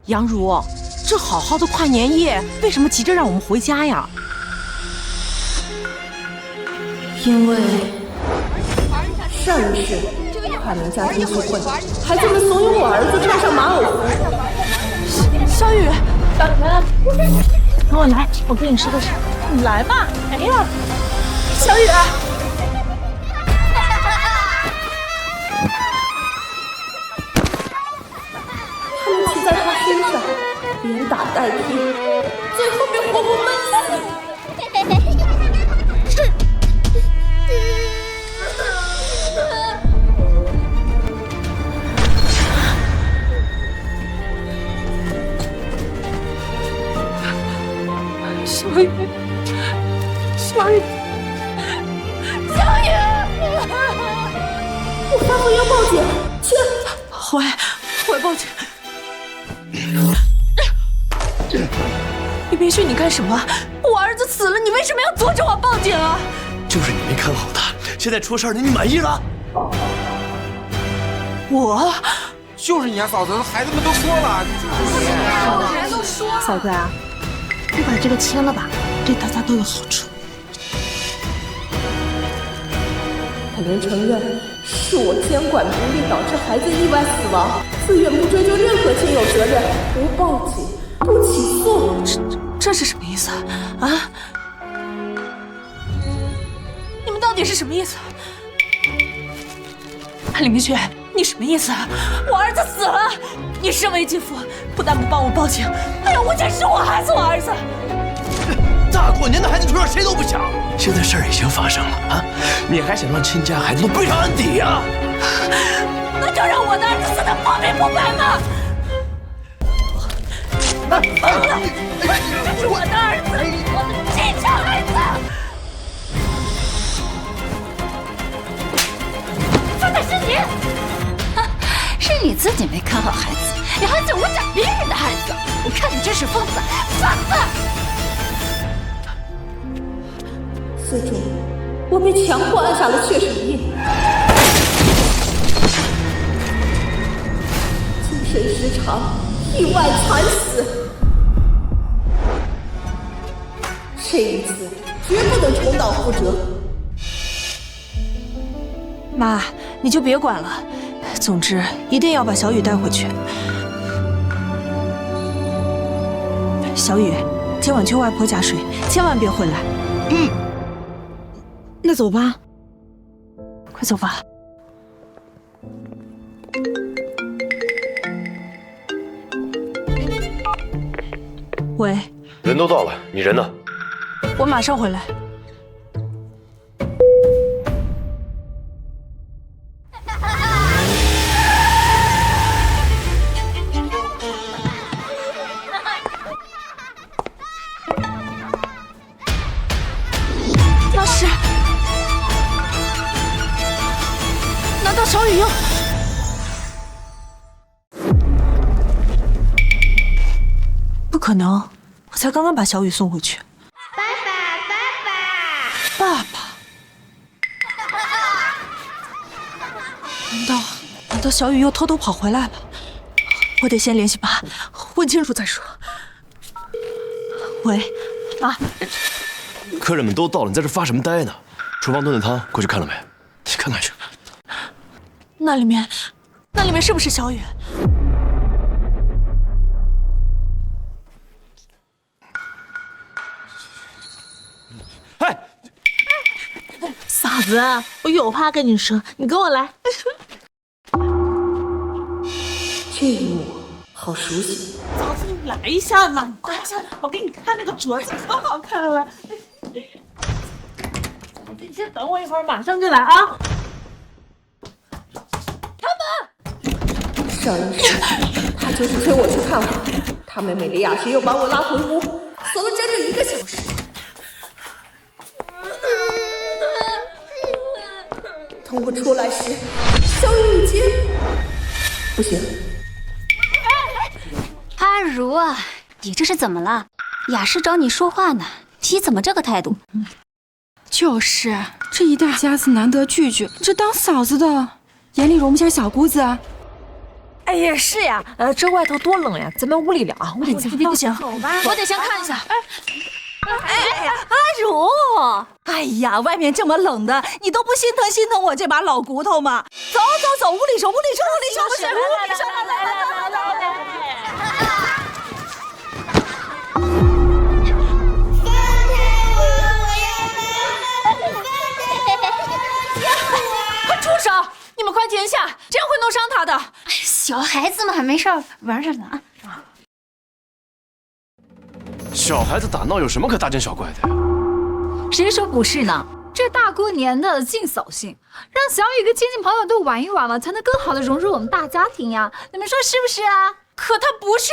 杨如，这好好的跨年夜，为什么急着让我们回家呀？因为上一世跨年家庭聚会，孩子们怂恿我儿子穿上马偶服。小雨，小雨，跟我来，我跟你说个事。你来吧。哎呀，小雨。他们骑在他身上，连打带踢，最后被活活闷死。小雨，小雨，小雨！我发疯要报警，去！我报警！李明旭，你干什么？我儿子死了，你为什么要阻止我报警啊？就是你没看好他，现在出事了，你满意了？我就是你啊，嫂子，孩子们都说了，孩子都说了。嫂子啊，你把这个签了吧，对大家都有好处。他能承认是我监管不力导致孩子意外死亡，自愿不追究任何亲友责任，不报警，不起诉。这是什么意思啊？你们到底是什么意思？李明旭，你什么意思啊？我儿子死了，你身为继父，不但不帮我报警，还要诬陷是我害死我儿子。大过年的孩子出事谁都不想，现在事儿已经发生了啊，你还想让亲家孩子都背上案底呀？那就让我的儿子死得不明不白吗？这是我的儿子，我的亲生儿子。说的是你，是你自己没看好孩子，你还想诬陷别人的孩子？我看你真是疯子，疯子！四周，我被强迫按下了确诊印，精神失常，意外惨死。这一次绝不能重蹈覆辙。妈，你就别管了，总之一定要把小雨带回去。小雨，今晚去外婆家睡，千万别回来。那走吧，快走吧。喂，人都到了，你人呢？我马上回来。难道小雨又……不可能，我才刚刚把小雨送回去。爸爸，难道小雨又偷偷跑回来了？我得先联系爸，问清楚再说。喂，妈，客人们都到了，你在这发什么呆呢？厨房炖的汤，过去看了没？去看看去。那里面是不是小雨？哎，嫂子，我有话跟你说，你跟我来。这一幕好熟悉。嫂子，你来一下嘛，你快下来，我给你看那个镯子可好看了。你先等我一会儿，马上就来啊。上一世，他就是催我去看我，他妹妹李雅诗又把我拉回屋，锁了整整1个小时。等我出来时，小雨已经……不行。阿如啊，你这是怎么了？雅诗找你说话呢，你怎么这个态度？就是，这一大家子难得聚聚，这当嫂子的眼里容不下小姑子啊。哎呀，是呀，这外头多冷呀，咱们屋里聊啊，屋里不行，走吧，我得先看一下。阿如，哎呀，外面这么冷的，你都不心疼我这把老骨头吗？走，屋里说，快住手！你们快停下，这样会弄伤他的。小孩子们还没事玩着呢啊。小孩子打闹有什么可大惊小怪的呀？谁说不是呢？这大过年的尽扫兴，让小雨跟亲戚朋友都玩一玩嘛，才能更好的融入我们大家庭呀。你们说是不是啊？可他不是。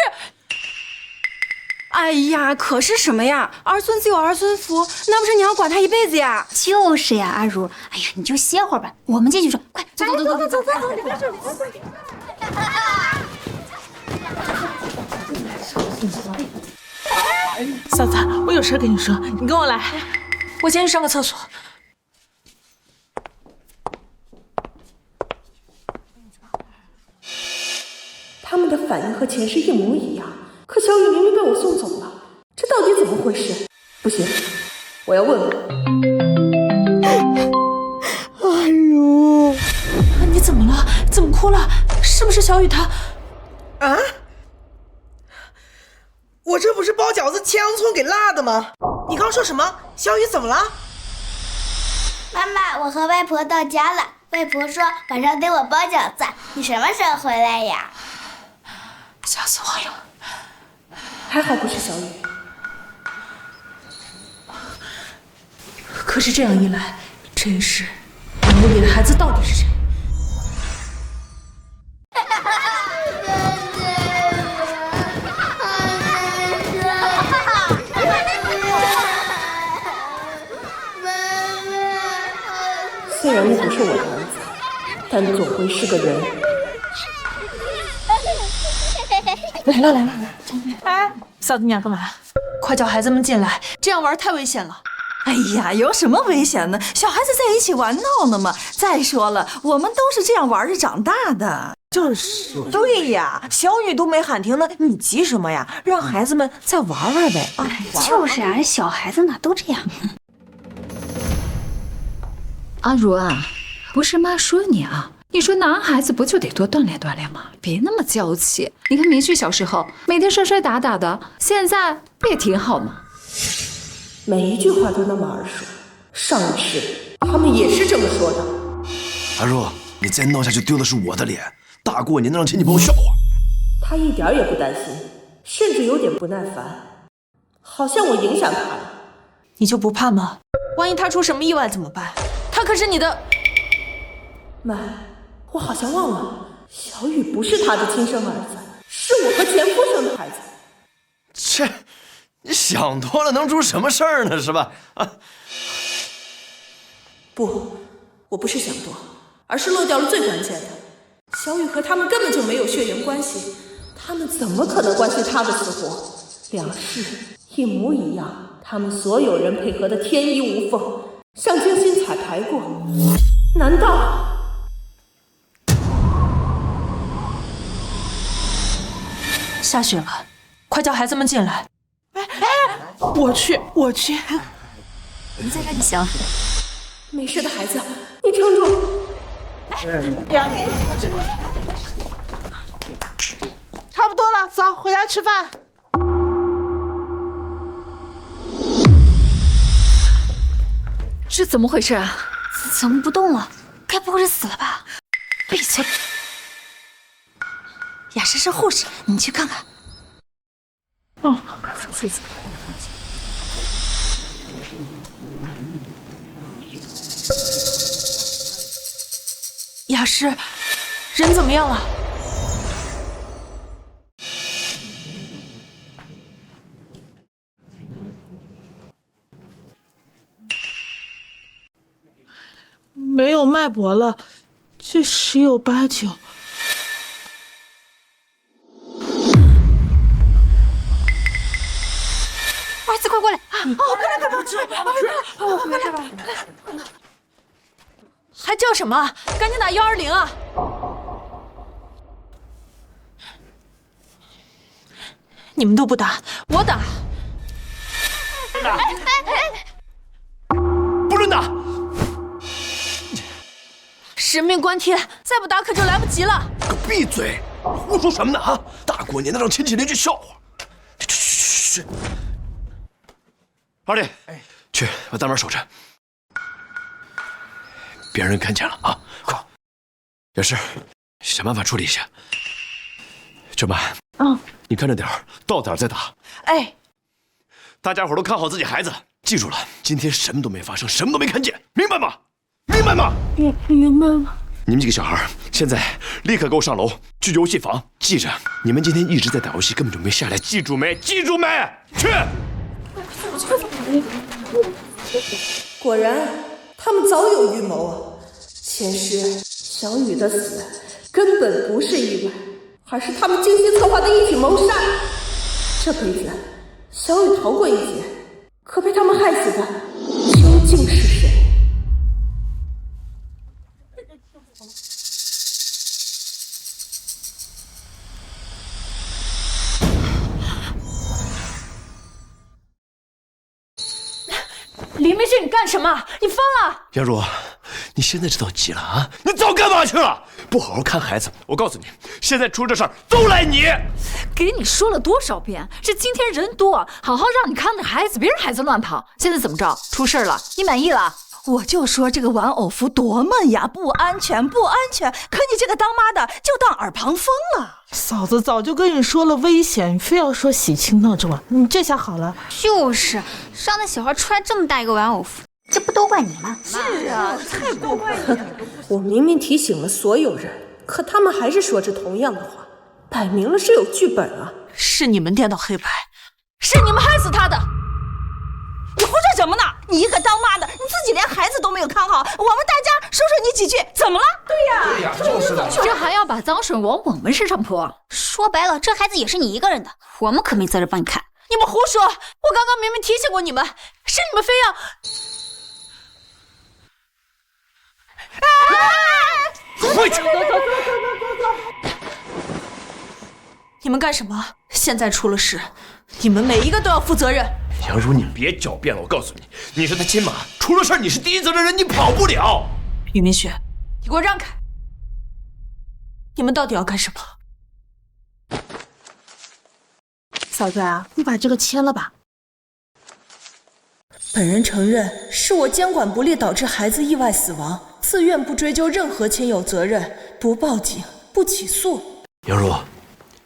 哎呀，可是什么呀？儿孙自有儿孙福，那不是你要管他一辈子呀？就是呀，阿如，哎呀，你就歇会儿吧，我们进去说，快走，你别说。嫂子，我有事跟你说，你跟我来，我先去上个厕所。他们的反应和前世一模一样，可小雨明明被我送走了，这到底怎么回事？不行，我要问问。阿如，你怎么了？怎么哭了？是不是小雨她？啊！我这不是包饺子切洋葱给辣的吗？你刚说什么？小雨怎么了？妈妈，我和外婆到家了。外婆说晚上给我包饺子，你什么时候回来呀？吓死我了！还好不是小雨。可是这样一来，这一世屋里的孩子到底是谁？虽然你不是我的儿子，但你总归是个人。来了！哎，嫂子你要干嘛？快叫孩子们进来，这样玩太危险了。哎呀，有什么危险呢？小孩子在一起玩闹呢嘛。再说了，我们都是这样玩着长大的。就是。对呀，小雨都没喊停呢，你急什么呀？让孩子们再玩玩呗。就是啊，小孩子哪都这样。阿如啊，不是妈说你啊，你说男孩子不就得多锻炼锻炼吗？别那么娇气。你看明旭小时候每天摔摔打打的，现在不也挺好吗？每一句话都那么耳熟，上一世他们也是这么说的。阿若，你再闹下去丢的是我的脸，大过年的让亲戚朋友笑话。他一点也不担心，甚至有点不耐烦，好像我影响他了。你就不怕吗？万一他出什么意外怎么办？他可是你的。妈，我好像忘了，小雨不是他的亲生儿子，是我和前夫生的孩子。切，你想多了，能出什么事儿呢？是吧？啊！不，我不是想多，而是漏掉了最关键的。小雨和他们根本就没有血缘关系，他们怎么可能关心他的死活？两世一模一样，他们所有人配合的天衣无缝，像精心彩排过。难道？下雪了，快叫孩子们进来。我去。你在这里行。没事的孩子，你撑住。差不多了，走，回来吃饭。这怎么回事啊？怎么不动了？该不会是死了吧？闭嘴！雅诗是护士，你去看看。哦，雅诗，人怎么样了？没有脉搏了，这十有八九。儿子，快过来！快！还叫什么？赶紧打120啊！你们都不打，我打。不准打！神命关天，再不打可就来不及了。给我闭嘴！胡说什么呢啊！大过年的让亲戚邻居笑话。去，二弟，去把大门守着，别让人看见了啊！快，有事想办法处理一下。舅妈，你看着点儿，到点儿再打。哎，大家伙都看好自己孩子，记住了，今天什么都没发生，什么都没看见，明白吗？明白吗？明白了。你们几个小孩现在立刻给我上楼去游戏房，记着，你们今天一直在打游戏，根本就没下来，记住没？记住没？去！果然，他们早有预谋啊！前世小雨的死根本不是意外，而是他们精心策划的一起谋杀。这辈子，小雨逃过一劫，可被他们害死的究竟是谁？李明旭，你干什么？你疯了！杨茹，你现在知道急了啊？你早干嘛去了？不好好看孩子，我告诉你，现在出这事儿都赖你。给你说了多少遍，这今天人多，好好让你看着孩子，别让孩子乱跑。现在怎么着？出事了，你满意了？我就说这个玩偶服多闷呀，不安全，不安全。可你这个当妈的就当耳旁风了。嫂子早就跟你说了危险，你非要说喜庆闹着玩，你这下好了。就是，让那小孩穿这么大一个玩偶服，这不都怪你吗？是啊，太过分了！我明明提醒了所有人，可他们还是说着同样的话，摆明了是有剧本啊！是你们颠倒黑白，是你们害死他的！你胡说什么呢？你一个当妈的，你自己连孩子都没有看好，我们大家说说你几句，怎么了？对呀，就是的。这还要把脏水往我们身上泼？说白了，这孩子也是你一个人的，我们可没责任帮你看。你们胡说！我刚刚明明提醒过你们，是你们非要……回去！你们干什么？现在出了事，你们每一个都要负责任。杨茹，你别狡辩了，我告诉你，你是他亲妈，出了事你是第一责任人，你跑不了。于明雪，你给我让开！你们到底要干什么？嫂子啊，你把这个签了吧。本人承认是我监管不力导致孩子意外死亡，自愿不追究任何亲友责任，不报警，不起诉。杨茹，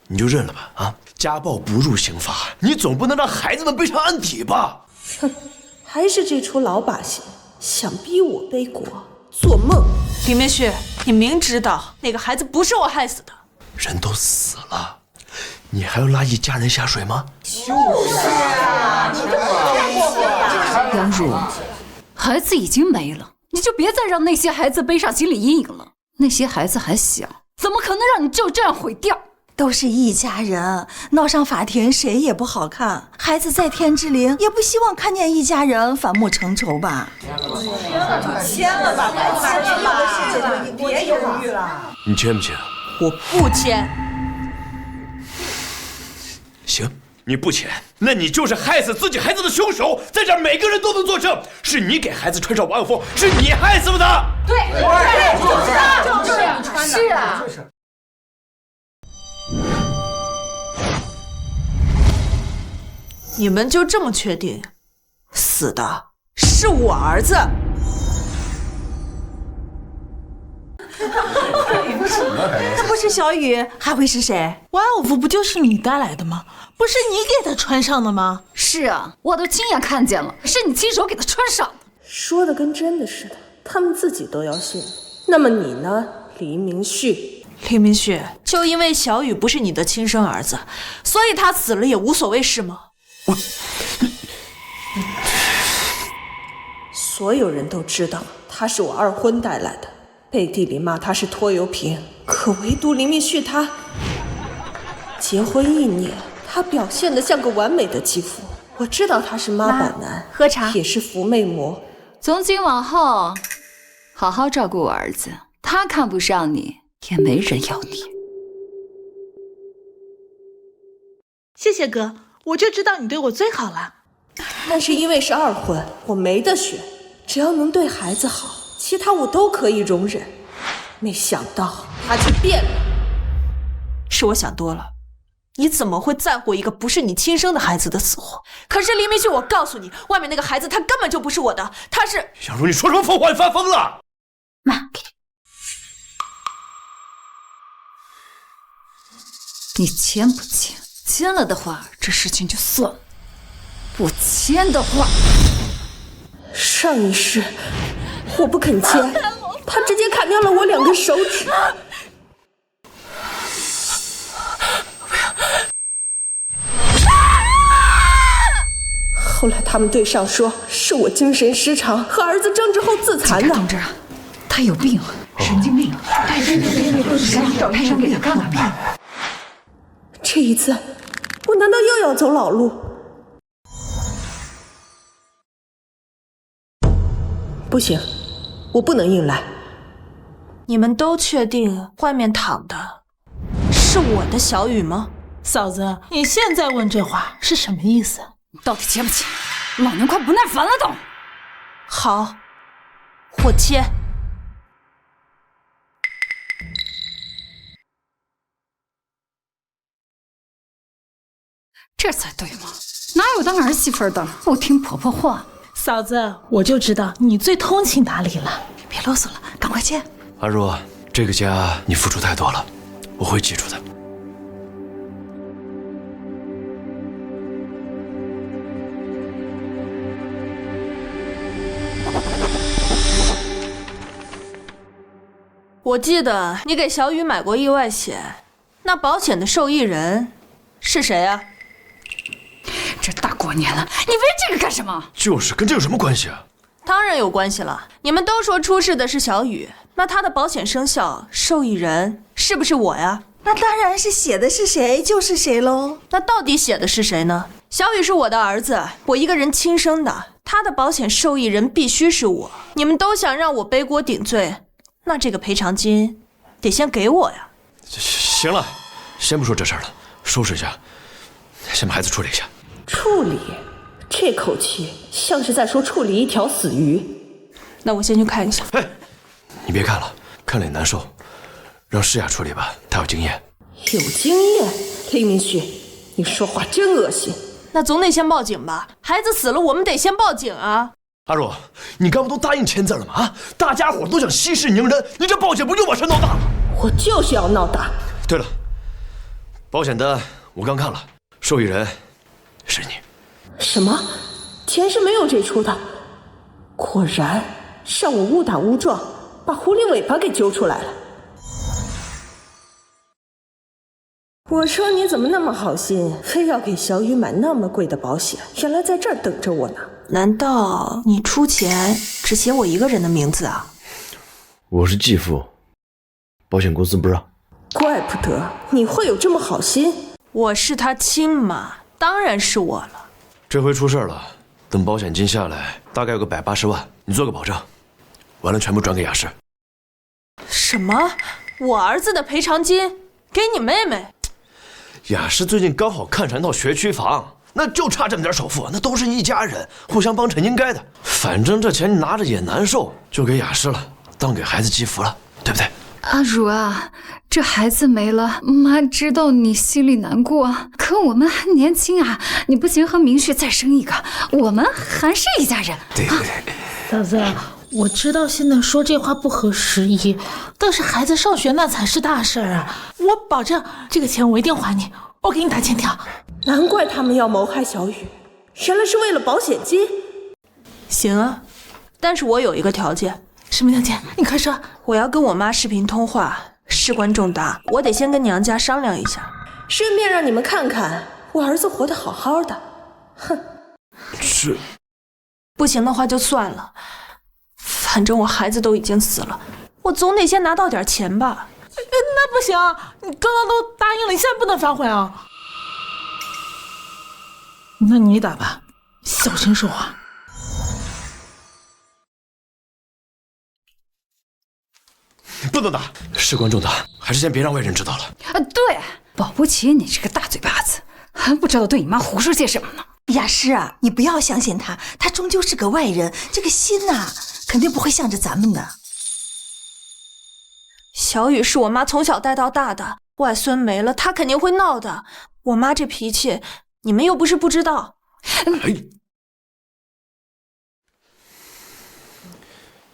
你就认了吧啊！家暴不入刑法，你总不能让孩子们背上案底吧？哼，还是这出老把戏，想逼我背锅，做梦！李明旭，你明知道那个孩子不是我害死的，人都死了，你还要拉一家人下水吗？就是啊，你这太过分了！杨茹，孩子已经没了，你就别再让那些孩子背上心理阴影了。那些孩子还小，怎么可能让你就这样毁掉？都是一家人，闹上法庭谁也不好看。孩子在天之灵，也不希望看见一家人反目成仇吧？签了吧，你别犹豫了。你签不签？我不签。行，你不签，那你就是害死自己孩子的凶手。在这儿每个人都能作证，是你给孩子穿上玩偶服，是你害死的。对，就是你穿的。是啊。你们就这么确定，死的是我儿子？这不是小雨，还会是谁？玩偶服不就是你带来的吗？不是你给他穿上的吗？是啊，我都亲眼看见了，是你亲手给他穿上的。说的跟真的似的，他们自己都要信。那么你呢，黎明旭？黎明旭，就因为小雨不是你的亲生儿子，所以他死了也无所谓是吗？所有人都知道他是我二婚带来的，背地里骂他是拖油瓶，可唯独黎明旭他结婚1年，他表现得像个完美的继父。我知道他是妈宝男，喝茶也是伏媚魔。从今往后，好好照顾我儿子，他看不上你，也没人要你。谢谢哥，我就知道你对我最好了。但是因为是二婚，我没得选，只要能对孩子好，其他我都可以容忍。没想到他却变了。是我想多了，你怎么会在乎一个不是你亲生的孩子的死活？可是黎明旭，我告诉你，外面那个孩子他根本就不是我的，他是……小茹，你说什么疯话？你发疯了？妈，你签不签？签了的话，这事情就算了；不签的话，上一世我不肯签，他直接砍掉了我2根手指。后来他们对上说是我精神失常和儿子争执后自残的。同志，他有病，神经病。对，找医生给他看看病。这一次，我难道又要走老路？不行，我不能硬来。你们都确定外面躺的是我的小雨吗？嫂子，你现在问这话是什么意思？你到底签不签？老娘快不耐烦了都。好，我签。这才对嘛，哪有当儿媳妇的不听婆婆话？嫂子，我就知道你最通情达理了，别啰嗦了，赶快签。阿如，这个家你付出太多了，我会记住的。我记得你给小雨买过意外险，那保险的受益人是谁啊？这大过年了，你问这个干什么？就是跟这有什么关系啊？当然有关系了。你们都说出事的是小雨，那他的保险生效，受益人是不是我呀？那当然是写的是谁就是谁喽。那到底写的是谁呢？小雨是我的儿子，我一个人亲生的，他的保险受益人必须是我。你们都想让我背锅顶罪，那这个赔偿金得先给我呀。行了，先不说这事儿了，收拾一下，先把孩子处理一下。处理？这口气像是在说处理一条死鱼。那我先去看一下。哎，你别看了，看了也难受，让诗雅处理吧，她有经验。有经验？黎明旭，你说话真恶心。那总得先报警吧，孩子死了，我们得先报警啊。阿若，你刚不都答应签字了吗？啊，大家伙都想息事宁人，你这报警不又把事闹大了？我就是要闹大。对了，保险单我刚看了，受益人是你。什么？前世没有这出的？果然让我误打误撞，把狐狸尾巴给揪出来了。我说你怎么那么好心，非要给小雨买那么贵的保险？原来在这儿等着我呢。难道你出钱只写我一个人的名字啊？我是继父，保险公司不让。怪不得你会有这么好心。我是他亲妈，当然是我了。这回出事了，等保险金下来，大概有个180万，你做个保证，完了全部转给雅诗。什么？我儿子的赔偿金给你妹妹？雅诗最近刚好看上一套学区房，那就差这么点首付，那都是一家人，互相帮衬应该的。反正这钱你拿着也难受，就给雅诗了，当给孩子积福了，对不对？阿如啊，这孩子没了，妈知道你心里难过，可我们还年轻啊，你不行和明旭再生一个，我们还是一家人。对。嫂子，我知道现在说这话不合时宜，但是孩子上学那才是大事啊！我保证这个钱我一定还你，我给你打欠条。难怪他们要谋害小雨，原来是为了保险金。行啊，但是我有一个条件。什么条件？你快说。我要跟我妈视频通话，事关重大，我得先跟娘家商量一下，顺便让你们看看我儿子活得好好的。哼，是。不行的话就算了，反正我孩子都已经死了，我总得先拿到点钱吧。那不行，你刚刚都答应了，你现在不能反悔啊。那你打吧，小心说话。不能打，事关重大，还是先别让外人知道了。对，保不齐你这个大嘴巴子还不知道对你妈胡说些什么呢。雅诗啊，你不要相信他，他终究是个外人，这个心呐，肯定不会向着咱们的。小雨是我妈从小带到大的，外孙没了，她肯定会闹的。我妈这脾气，你们又不是不知道。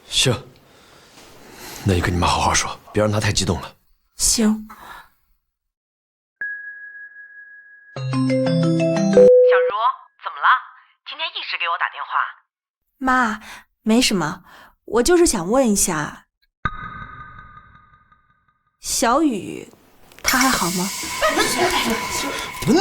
行，那你跟你妈好好说，别让她太激动了。行。小茹，怎么了？今天一直给我打电话。妈，没什么，我就是想问一下，小雨她还好吗？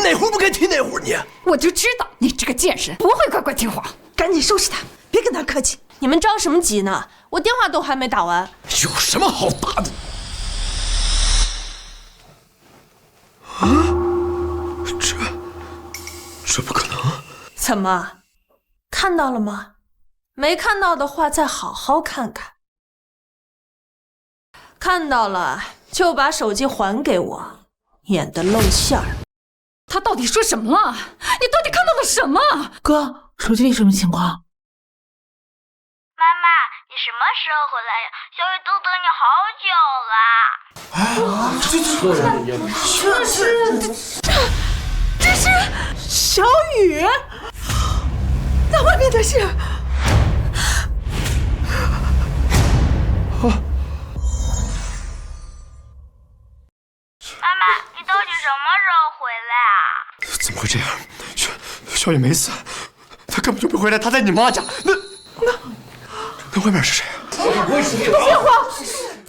哪壶不该提哪壶你！我就知道你这个贱人不会乖乖听话，赶紧收拾他，别跟他客气。你们着什么急呢？我电话都还没打完。有什么好打的？这不可能！怎么，看到了吗？没看到的话，再好好看看。看到了就把手机还给我，免得露馅儿。他到底说什么了？你到底看到了什么？哥，手机里什么情况？妈妈，你什么时候回来呀？小雨都等你好久了。这是小雨，那外面的是……妈妈，你到底什么时候回来啊？怎么会这样？小雨没死，他根本就没回来，他在你妈家。那外面是谁啊？别慌，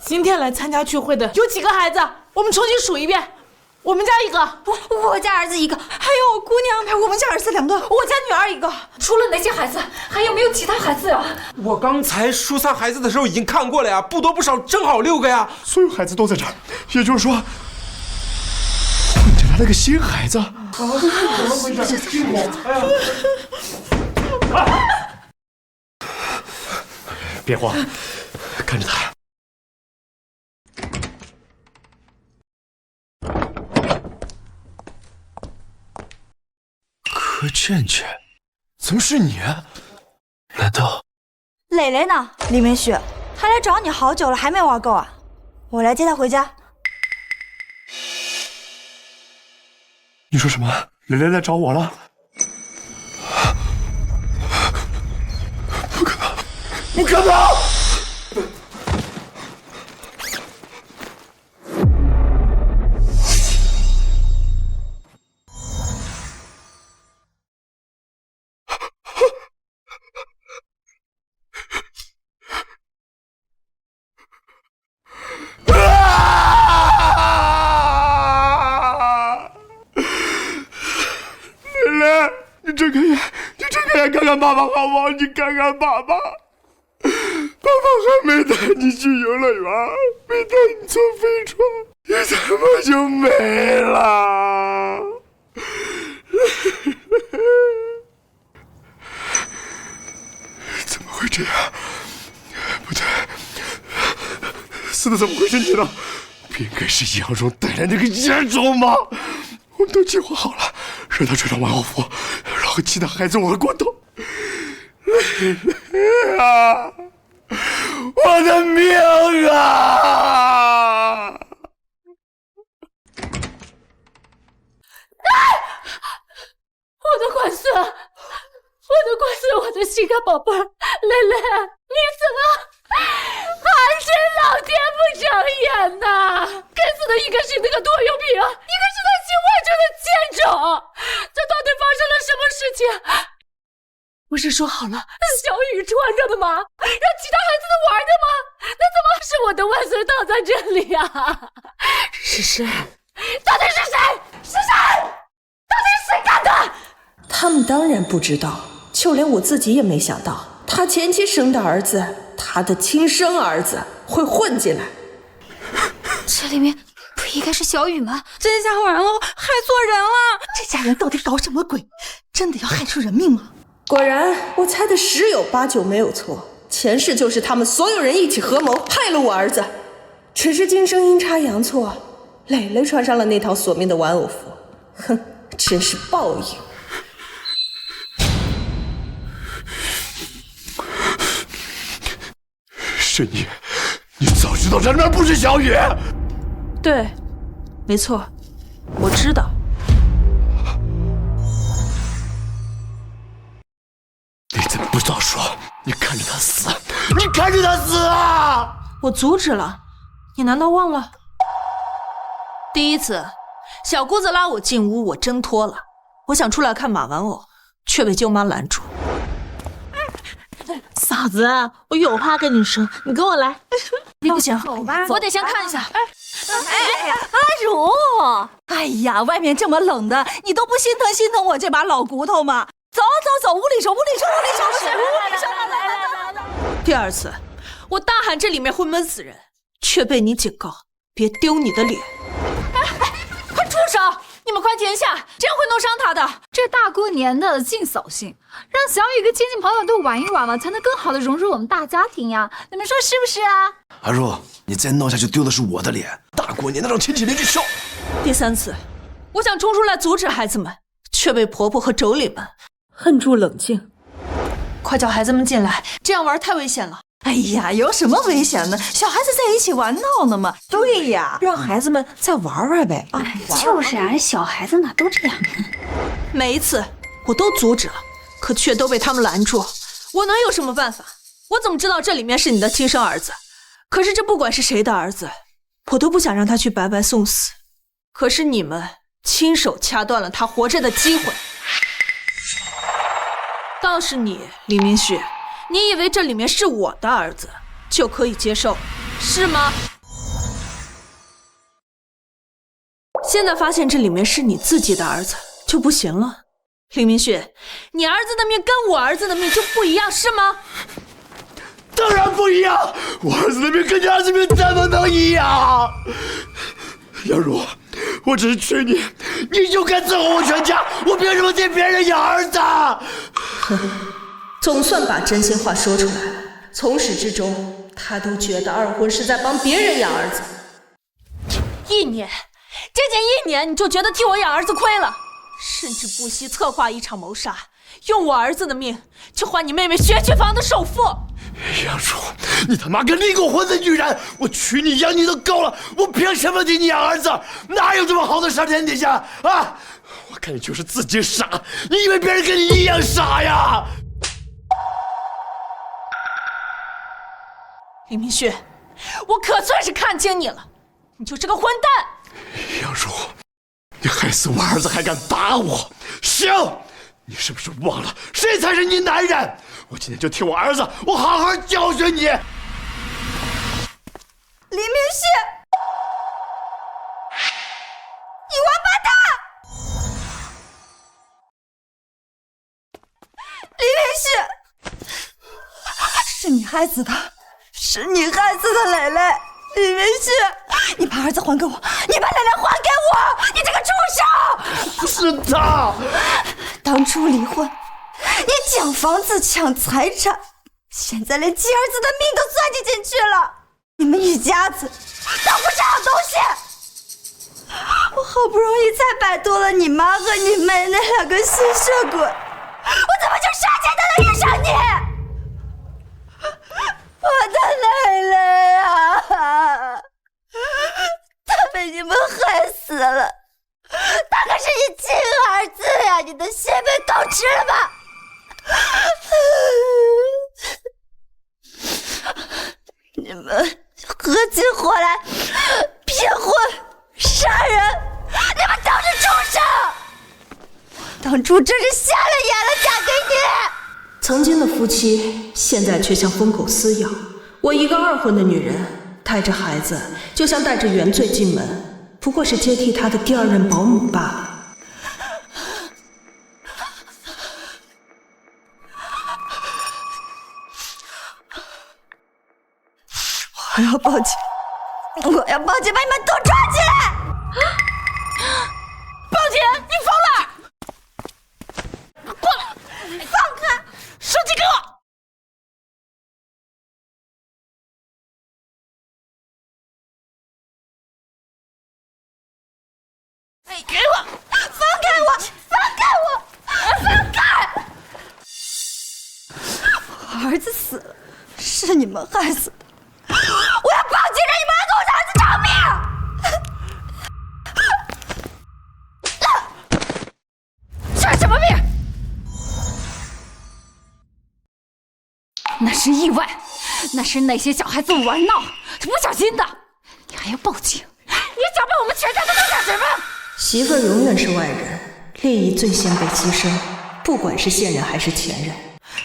今天来参加聚会的有几个孩子？我们重新数一遍。我们家一个，我家儿子一个，还有姑娘，我们家儿子2个，我家女儿一个。除了那些孩子，还有没有其他孩子呀？我刚才疏散孩子的时候已经看过了呀，不多不少，正好6个呀。所有孩子都在这儿，也就是说，混进来了个新孩子。怎么回事？别慌，看着他。柯倩倩，怎么是你？难道磊磊呢？李明旭，他来找你好久了，还没玩够啊？我来接他回家。你说什么？蕾蕾来找我了？不可能！不可能！看看爸爸好不好？你看看爸爸，爸爸还没带你去游乐园，没带你坐飞船，你怎么就没了？怎么会这样？不对，死的怎么会是你呢？不应该是杨蓉带来那个野种吗？我们都计划好了，让他穿上玩偶服，然后其他孩子玩过头。啊！我的命啊！我的乖孙，我的乖孙，我的心肝宝贝儿，蕾蕾，你怎么？还是老天不长眼呐！该死的一个是那个拖油瓶，一个是他心外中的贱种，这到底发生了什么事情？不是说好了小雨穿着的吗？让其他孩子都玩的吗？那怎么是我的外孙躺在这里啊？是谁？到底是谁？是谁？到底是谁干的？他们当然不知道，就连我自己也没想到，他前妻生的儿子，他的亲生儿子会混进来。这里面不应该是小雨吗？这下完了，害错人了！这家人到底搞什么鬼？真的要害出人命吗？果然，我猜的10有8九没有错，前世就是他们所有人一起合谋害了我儿子。只是今生阴差阳错，蕾蕾穿上了那套索命的玩偶服。哼，真是报应。是你，你早知道这哪不是小雨？对，没错，我知道。你怎么不早说？你看着他死，你看着他死啊！我阻止了，你难道忘了？第一次，小姑子拉我进屋，我挣脱了。我想出来看马玩偶，却被舅妈拦住。嫂子，我有话跟你说，你跟我来。不行，我得先看一下。阿如，哎呀，外面这么冷的，你都不心疼我这把老骨头吗？走，屋里说。来。第二次，我大喊这里面会闷死人，却被你警告别丢你的脸。快住手！你们快停下，这样会弄伤他的。这大过年的尽扫兴，让小雨跟亲戚朋友都玩一玩嘛，才能更好的融入我们大家庭呀。你们说是不是啊？阿若，你再闹下去丢的是我的脸，大过年的让亲戚邻居笑。第三次，我想冲出来阻止孩子们，却被婆婆和妯娌们恨住冷静。快叫孩子们进来，这样玩太危险了。哎呀，有什么危险呢？小孩子在一起玩闹呢嘛。对呀，让孩子们再玩玩呗。啊，就是啊，小孩子哪都这样。每一次我都阻止了，可却都被他们拦住。我能有什么办法？我怎么知道这里面是你的亲生儿子？可是这不管是谁的儿子，我都不想让他去白白送死。可是你们亲手掐断了他活着的机会。倒是你，李明旭，你以为这里面是我的儿子就可以接受，是吗？现在发现这里面是你自己的儿子就不行了。李明旭，你儿子的命跟我儿子的命就不一样，是吗？当然不一样，我儿子的命跟你儿子命怎么能一样？杨如，我只是劝你，你就该伺候我全家，我凭什么替别人养儿子？总算把真心话说出来了。从始至终，他都觉得二婚是在帮别人养儿子。1年，整整1年，你就觉得替我养儿子亏了，甚至不惜策划一场谋杀，用我儿子的命去换你妹妹学区房的首付。杨如，你他妈跟离过婚的女人，我娶你养你都够了，我凭什么替你养儿子？哪有这么好的事天底下啊？我看你就是自己傻，你以为别人跟你一样傻呀？李明旭，我可算是看清你了，你就是个混蛋！杨如，你害死我儿子还敢打我？行，你是不是忘了谁才是你男人？我今天就替我儿子，我好好教训你。李明旭，你王八蛋！李明旭，是你害死他，是你害死的蕾蕾。李明旭，你把儿子还给我，你把蕾蕾还给我，你这个畜生！是他，当初离婚，你抢房子抢财产，现在连亲儿子的命都算计进去了，你们一家子都不是好东西。我好不容易才摆脱了你妈和你妹那2个吸血鬼，我怎么就傻钱都能遇上你？我的蕾蕾啊，她被你们害死了，她可是你亲儿子呀，你的血被狗吃了吧？你们合起伙来骗婚杀人，你们都是畜生！我当初真是瞎了眼了，嫁给你。曾经的夫妻，现在却像疯狗撕咬。我一个2婚的女人，带着孩子，就像带着原罪进门，不过是接替他的第2任保姆罢了。我要报警！我要报警，把你们都抓起来！报警！你疯了！过来！放开！手机给我！给我！放开我！儿子死了，是你们害死的，我要报警，让你们给我儿子偿命！偿什么命？那是意外，那是那些小孩子玩闹，不小心的。你还要报警？你想把我们全家都当傻子吗？媳妇儿永远是外人，利益最先被牺牲，不管是现任还是前任。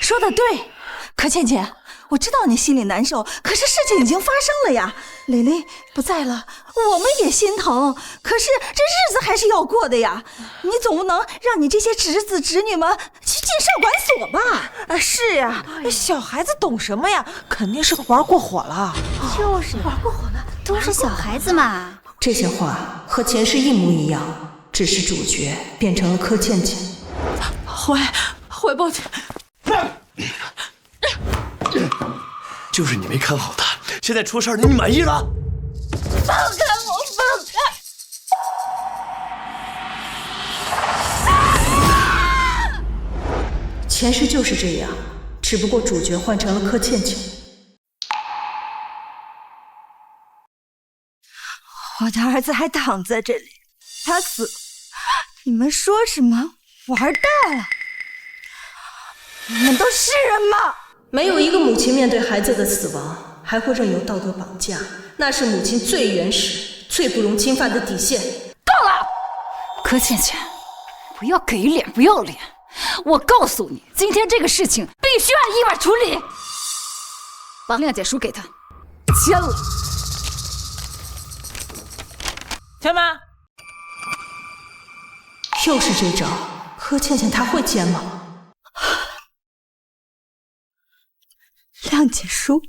说的对，可倩倩，我知道你心里难受，可是事情已经发生了呀。蕾蕾不在了，我们也心疼，可是这日子还是要过的呀。你总不能让你这些侄子侄女们去进少管所吧？是呀，小孩子懂什么呀？肯定是玩过火了。就是玩过火了，都是小孩子嘛。这些话和前世一模一样，只是主角变成了柯倩倩。回报警。就是你没看好他，现在出事了，你满意了？放开我，放开！前世就是这样，只不过主角换成了柯倩倩。我的儿子还躺在这里，他死了，你们说什么？玩大了！你们都是人吗？没有一个母亲面对孩子的死亡还会任由道德绑架，那是母亲最原始、最不容侵犯的底线。够了，柯倩倩，不要给脸不要脸！我告诉你，今天这个事情必须按意外处理。把谅解书给他，签了。签吗？又是这招，柯倩倩她会签吗？谅解书。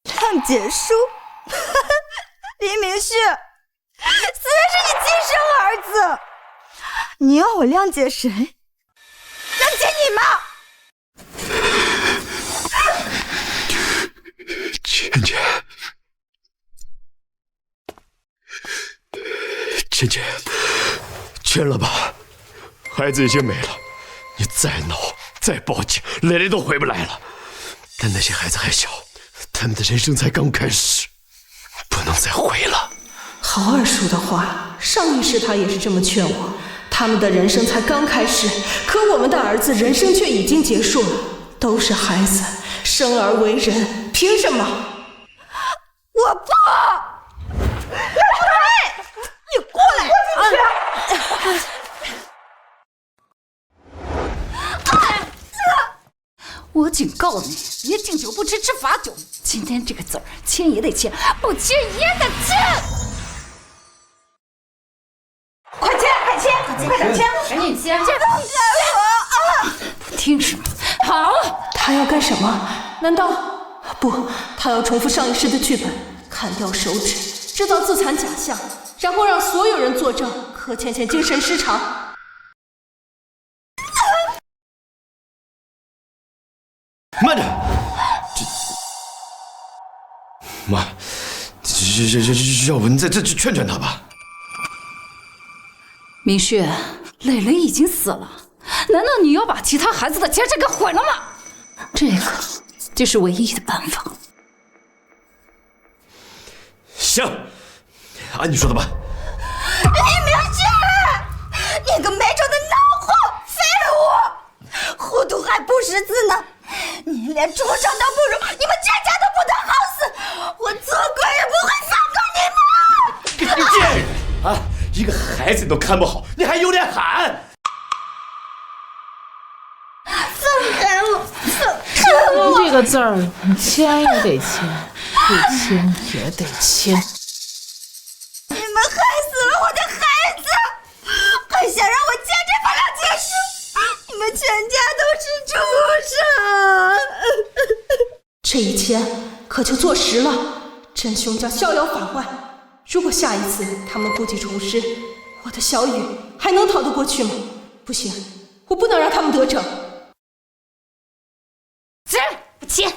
谅解书，林明旭，死的是你亲生儿子，你要我谅解谁？谅解你吗？倩倩，倩倩，签了吧，孩子已经没了，你再闹再报警，蕾蕾都回不来了。但那些孩子还小，他们的人生才刚开始，不能再回了。好耳熟的话，上一世他也是这么劝我。他们的人生才刚开始，可我们的儿子人生却已经结束了。都是孩子，生而为人，凭什么？我不！你过来！我警告你，别敬酒不吃吃罚酒。今天这个字儿签也得签，不签也得签。快签，快签，快点签，赶紧签！放开我！不听是吗？好，他要干什么？难道不？他要重复上一世的剧本，砍掉手指，制造自残假象，然后让所有人作证柯倩倩精神失常。慢着，妈，要不你在这劝劝他吧。明旭，蕾蕾已经死了，难道你要把其他孩子的前世给毁了吗？这个就是唯一的办法。行，按你说的办。李明旭，你个没种的孬货、废物，糊涂还不识字呢！你连畜生都不如，你们全家都不得好死！我做鬼也不会放过你们！你贱人啊！一个孩子你都看不好，你还有脸喊？放开我！这个字儿，你签也得签，不签也得签。你们害死了我的孩子，还想让我签这份谅解书？你们全家都是畜生！这一签可就坐实了，真凶将逍遥法外。如果下一次他们故技重施，我的小雨还能逃得过去吗？不行，我不能让他们得逞。签，签。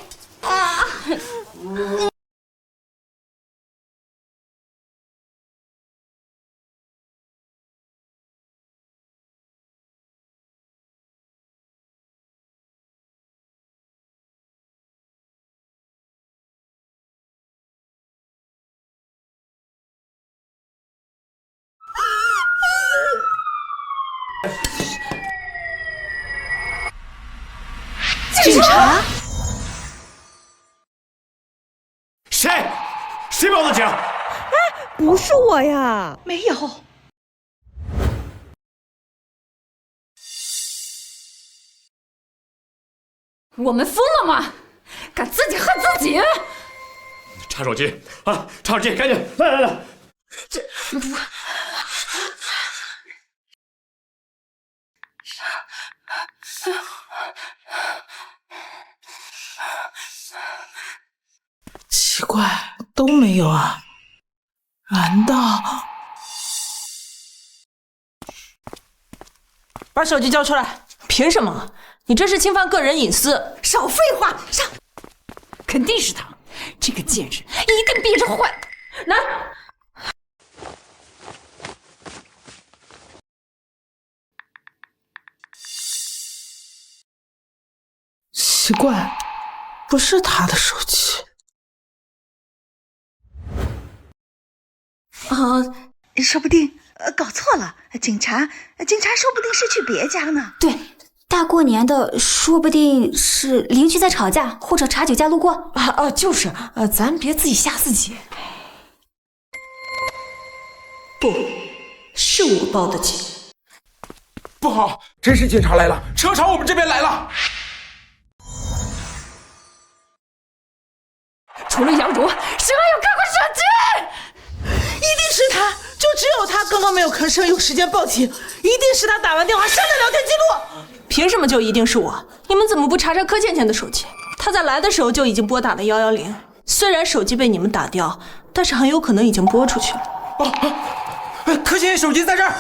警察？谁报的警？不是我呀，没有。我们疯了吗？敢自己害自己！查手机啊！查手机，赶紧来！这奇怪，都没有啊？难道把手机交出来！凭什么？你这是侵犯个人隐私！少废话，上！肯定是他，这个贱人一定逼着坏。来，奇怪，不是他的手机。说不定搞错了，警察说不定是去别家呢。对，大过年的，说不定是邻居在吵架，或者查酒驾路过。就是咱别自己吓自己。不是我报的警。不好，真是警察来了，车朝我们这边来了。除了杨竹，谁还有看过手机？一定是他，就只有他刚刚没有吭声，有时间报警，一定是他打完电话删了聊天记录。凭什么就一定是我？你们怎么不查查柯倩倩的手机？她在来的时候就已经拨打了110，虽然手机被你们打掉，但是很有可能已经拨出去了。柯倩倩手机在这儿。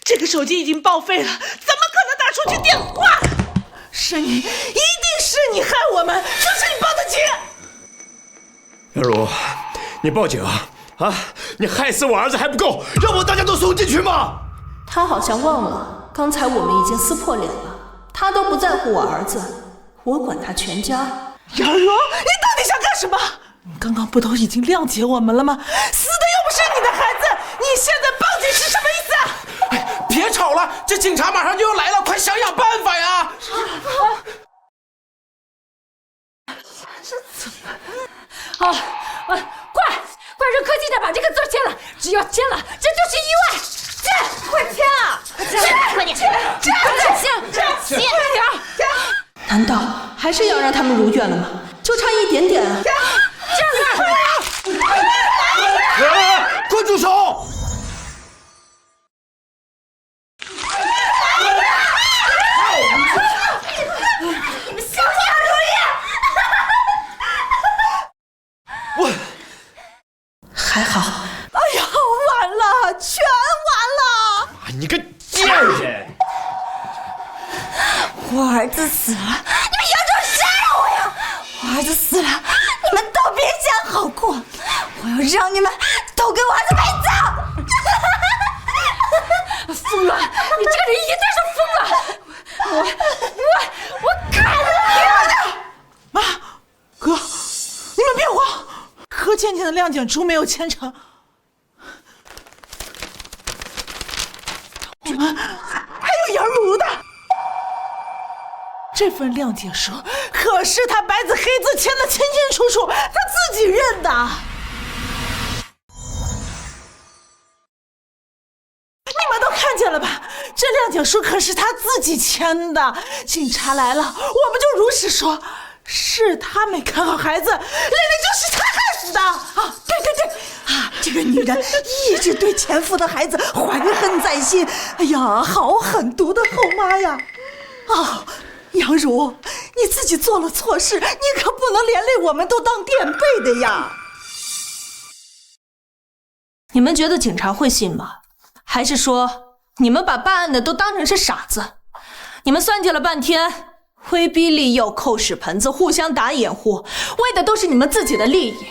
这个手机已经报废了，怎么可能打出去电话？是你，一定是你害我们，就是你报的警。杨如，你报警啊！你害死我儿子还不够，让我大家都送进去吗？他好像忘了，刚才我们已经撕破脸了，他都不在乎我儿子，我管他全家。杨如，你到底想干什么？你刚刚不都已经谅解我们了吗？死的又不是你的孩子，你现在报警是什么意思啊？别吵了，这警察马上就要来了，快想想办法呀！快让柯倩倩把这个字签了，只要签了，这就是意外。签，快签啊！快点，签！难道还是要让他们如愿了吗？就差一点点啊！快住手！你们小心点注意！我还好。哎呀，完了，全完了！你个贱人！我儿子死了，你们有种杀了我呀！我儿子死了，你们都别想好过！我要让你们都给我儿子陪葬！疯了！你这个人一定是疯了！我看你！妈，哥，你们别慌，柯倩倩的谅解书没有签成，我们还有杨如的。这份谅解书可是他白纸黑字签的清清楚楚，他自己认的。你们都看见了吧？这谅解书可是他自己签的。警察来了，我们就如实说，是他没看好孩子，蕾蕾就是他害死的。对，这个女人一直对前夫的孩子怀恨在心，哎呀，好狠毒的后妈呀！杨如，你自己做了错事，你可不能连累我们都当垫背的呀！你们觉得警察会信吗？还是说你们把办案的都当成是傻子？你们算计了半天，威逼利诱、扣屎盆子、互相打掩护，为的都是你们自己的利益，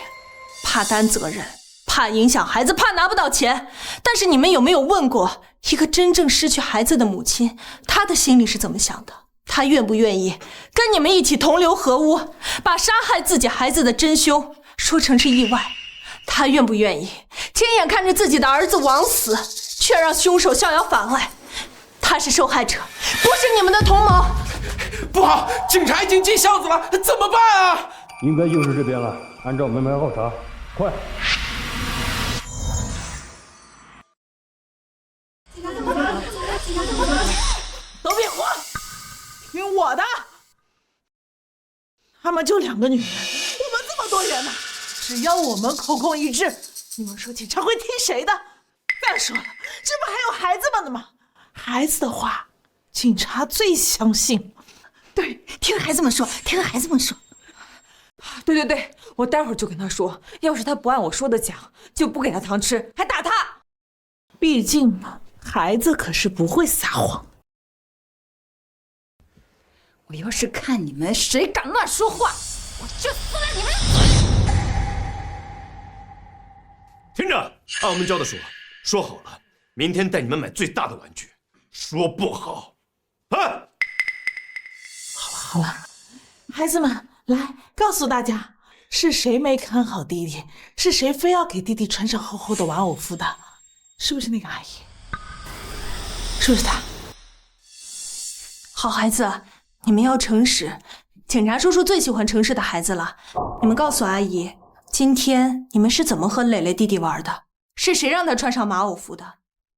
怕担责任，怕影响孩子，怕拿不到钱。但是你们有没有问过一个真正失去孩子的母亲，她的心里是怎么想的？她愿不愿意跟你们一起同流合污，把杀害自己孩子的真凶说成是意外？他愿不愿意亲眼看着自己的儿子枉死，却让凶手逍遥法外？他是受害者，不是你们的同谋。不好，警察已经进巷子了，怎么办啊？应该就是这边了，按照门牌号查，快！都别慌，听我的。他们就2个女人，我们这么多人呢，只要我们口供一致，你们说警察会听谁的？再说了，这不还有孩子们呢吗？孩子的话，警察最相信。对，听孩子们说，听孩子们说。对，我待会儿就跟他说，要是他不按我说的讲，就不给他糖吃，还打他。毕竟嘛，孩子可是不会撒谎。我要是看你们谁敢乱说话，我就撕了你们的嘴！听着，按我们教的说好了，明天带你们买最大的玩具。说不好，啊！好了，孩子们，来告诉大家，是谁没看好弟弟？是谁非要给弟弟穿上厚厚的玩偶服的？是不是那个阿姨？是不是他？好孩子，你们要诚实，警察叔叔最喜欢诚实的孩子了。你们告诉阿姨，今天你们是怎么和蕾蕾弟弟玩的？是谁让他穿上马偶服的？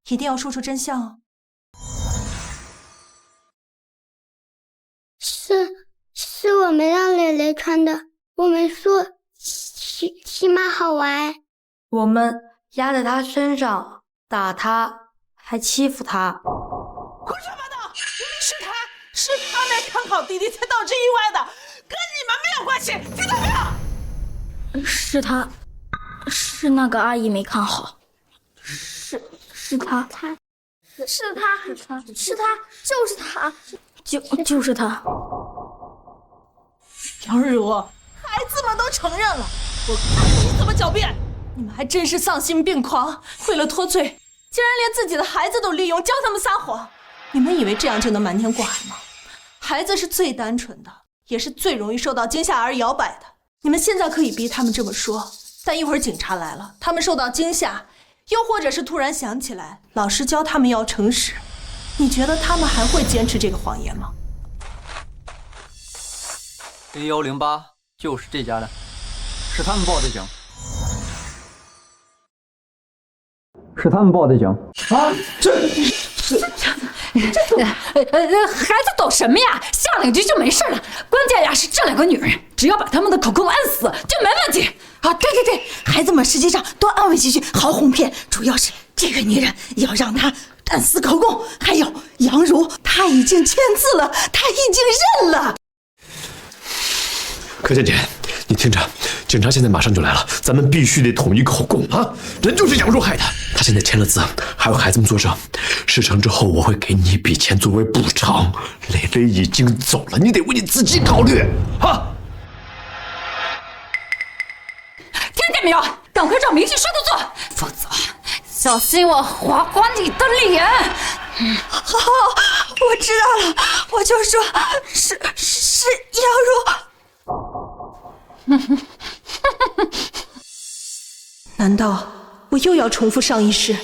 一定要说出真相哦。是我们让蕾蕾穿的，我们说骑马好玩，我们压在他身上，打他，还欺负他。胡说八道！明明是他，是他没看好弟弟才导致意外的，跟你们没有关系，听到没有？是他，是那个阿姨没看好，是他，就是他。杨茹，孩子们都承认了，我看你怎么狡辩！你们还真是丧心病狂，为了脱罪，竟然连自己的孩子都利用，教他们撒谎。你们以为这样就能瞒天过海吗？孩子是最单纯的，也是最容易受到惊吓而摇摆的。你们现在可以逼他们这么说，但一会儿警察来了，他们受到惊吓，又或者是突然想起来老师教他们要诚实，你觉得他们还会坚持这个谎言吗？A108就是这家的，是他们报的警。是他们报的警啊！孩子懂什么呀？下两句就没事了。关键呀是这2个女人，只要把他们的口供按死就没问题。啊，对，孩子们实际上多安慰几句，好哄骗。主要是这个女人要让她按死口供，还有杨茹，她已经签字了，她已经认了。柯倩姐，你听着，警察现在马上就来了，咱们必须得统一口供啊！人就是杨茹害的，他现在签了字，还有孩子们作证，事成之后我会给你一笔钱作为补偿。蕾蕾已经走了，你得为你自己考虑啊！听见没有？赶快照明旭说的做，否则小心我划光你的脸！好，我知道了，我就说是杨茹。难道我又要重复上一世，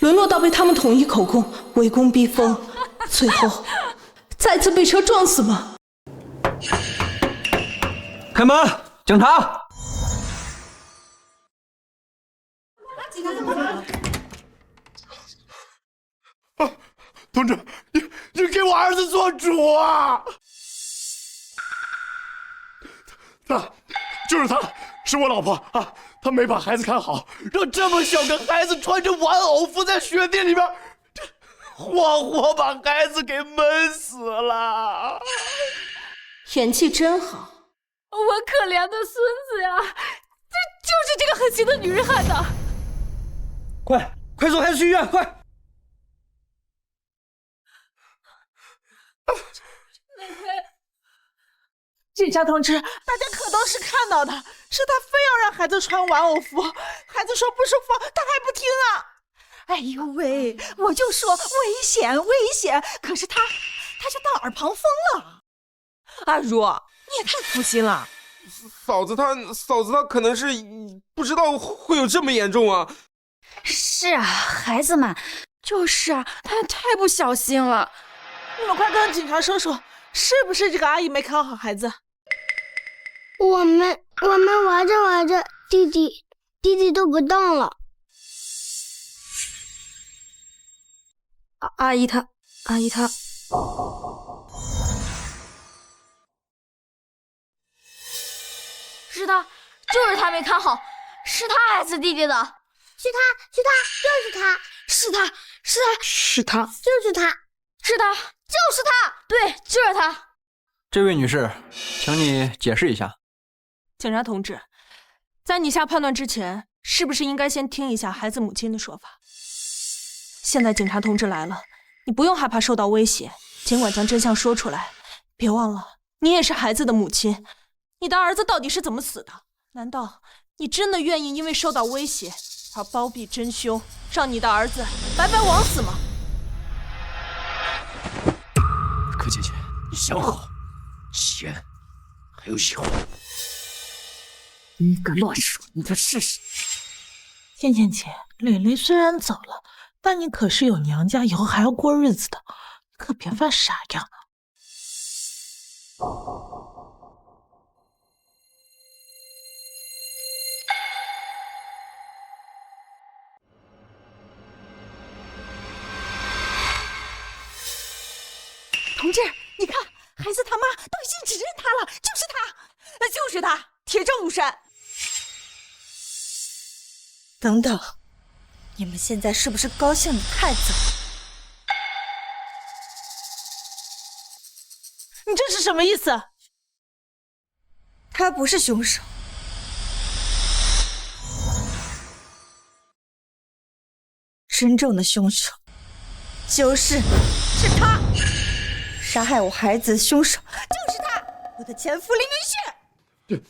沦落到被他们统一口供，围攻逼疯，最后再次被车撞死吗？开门，警察！啊，同志，你给我儿子做主啊！就是他，是我老婆啊！她没把孩子看好，让这么小个孩子穿着玩偶服在雪地里边，活把孩子给闷死了。演技真好，我可怜的孙子呀！这就是这个狠心的女人害的。快送孩子去医院，快！警察同志，大家可都是看到的，是他非要让孩子穿玩偶服，孩子说不舒服，他还不听啊！哎呦喂，我就说危险，可是他就当耳旁风了。阿如，你也太粗心了，嫂子她可能是不知道会有这么严重啊。是啊，孩子们，就是啊，他也太不小心了。你们快跟警察说说，是不是这个阿姨没看好孩子？我们玩着玩着，弟弟都不动了。阿姨她，是他，就是他没看好，是他害死弟弟的，是他，就是他，是他，就是他，对，就是他。这位女士，请你解释一下。警察同志，在你下判断之前，是不是应该先听一下孩子母亲的说法？现在警察同志来了，你不用害怕受到威胁，尽管将真相说出来。别忘了，你也是孩子的母亲。你的儿子到底是怎么死的？难道你真的愿意因为受到威胁而包庇真凶，让你的儿子白白枉死吗？柯姐姐，你想好，钱还有以后。你敢乱说，你就试试。倩倩姐，蕾蕾虽然走了，但你可是有娘家，以后还要过日子的，可别犯傻样啊！同志，你看，孩子他妈都已经指认他了，就是他，铁证如山。等等，你们现在是不是高兴的太早？你这是什么意思？他不是凶手，真正的凶手是他。杀害我孩子的凶手就是他，我的前夫林明旭。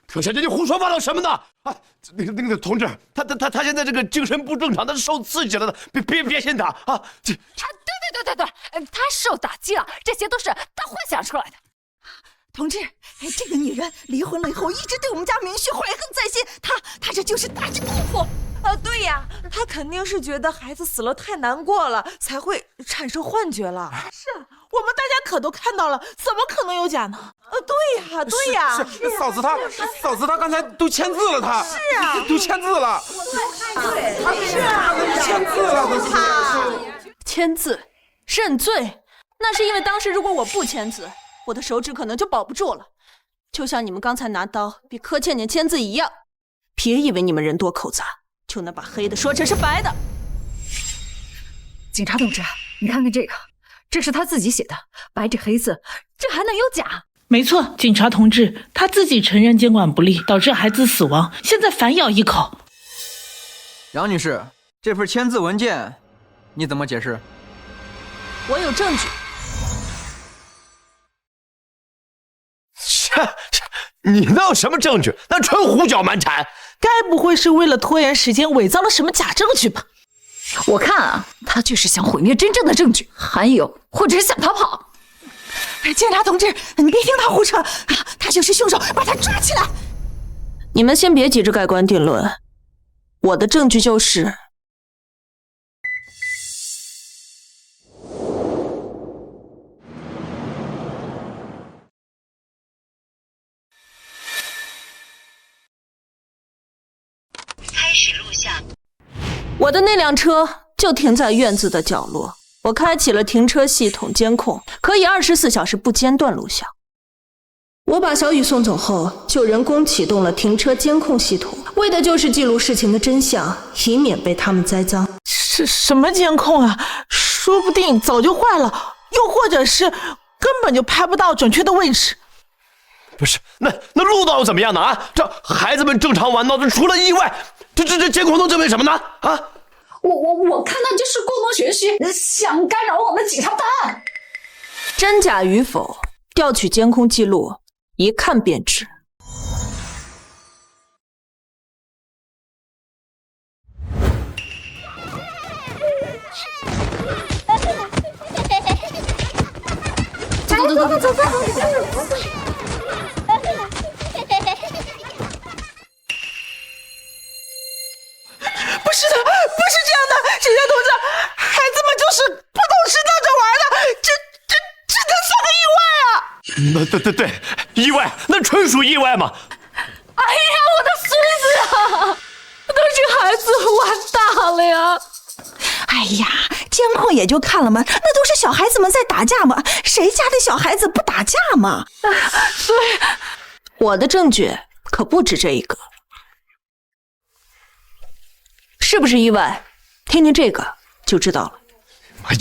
柯小姐，你胡说八道什么呢？啊，那个同志，他现在这个精神不正常，他是受刺激了的，别信他啊！对，他受打击了，这些都是他幻想出来的。同志，这个女人离婚了以后，一直对我们家明旭怀恨在心，她这就是大惊过火。对呀，她肯定是觉得孩子死了太难过了，才会产生幻觉了。是啊，我们大家可都看到了，怎么可能有假呢？对呀，是嫂子她刚才都签字了，她是啊，都签字了，对，是啊，签字了，都签字认罪，那是因为当时如果我不签字，我的手指可能就保不住了，就像你们刚才拿刀逼柯倩倩签字一样。别以为你们人多口杂，就能把黑的说成是白的。警察同志，你看看这个，这是他自己写的，白纸黑字，这还能有假？没错，警察同志，他自己承认监管不力，导致孩子死亡，现在反咬一口。杨女士，这份签字文件你怎么解释？我有证据。你那有什么证据？那纯胡搅蛮缠。该不会是为了拖延时间伪造了什么假证据吧？我看啊，他就是想毁灭真正的证据，还有或者是想逃跑。警察同志，你别听他胡扯，他就是凶手，把他抓起来。你们先别急着盖棺定论，我的证据就是开始录像。我的那辆车就停在院子的角落，我开启了停车系统监控，可以24小时不间断录像。我把小雨送走后，就人工启动了停车监控系统，为的就是记录事情的真相，以免被他们栽赃。是什么监控啊？说不定早就坏了，又或者是根本就拍不到准确的位置。不是，那录到又怎么样呢？啊，这孩子们正常玩闹，这除了意外，这监控能证明什么呢？啊，我看到就是故弄玄虚，想干扰我们警察办案。真假与否，调取监控记录，一看便知。走。对，意外，那纯属意外嘛。哎呀，我的孙子啊！都是孩子完大了呀！哎呀，监控也就看了嘛，那都是小孩子们在打架嘛，谁家的小孩子不打架嘛？所以，我的证据可不止这一个，是不是意外？听听这个就知道了。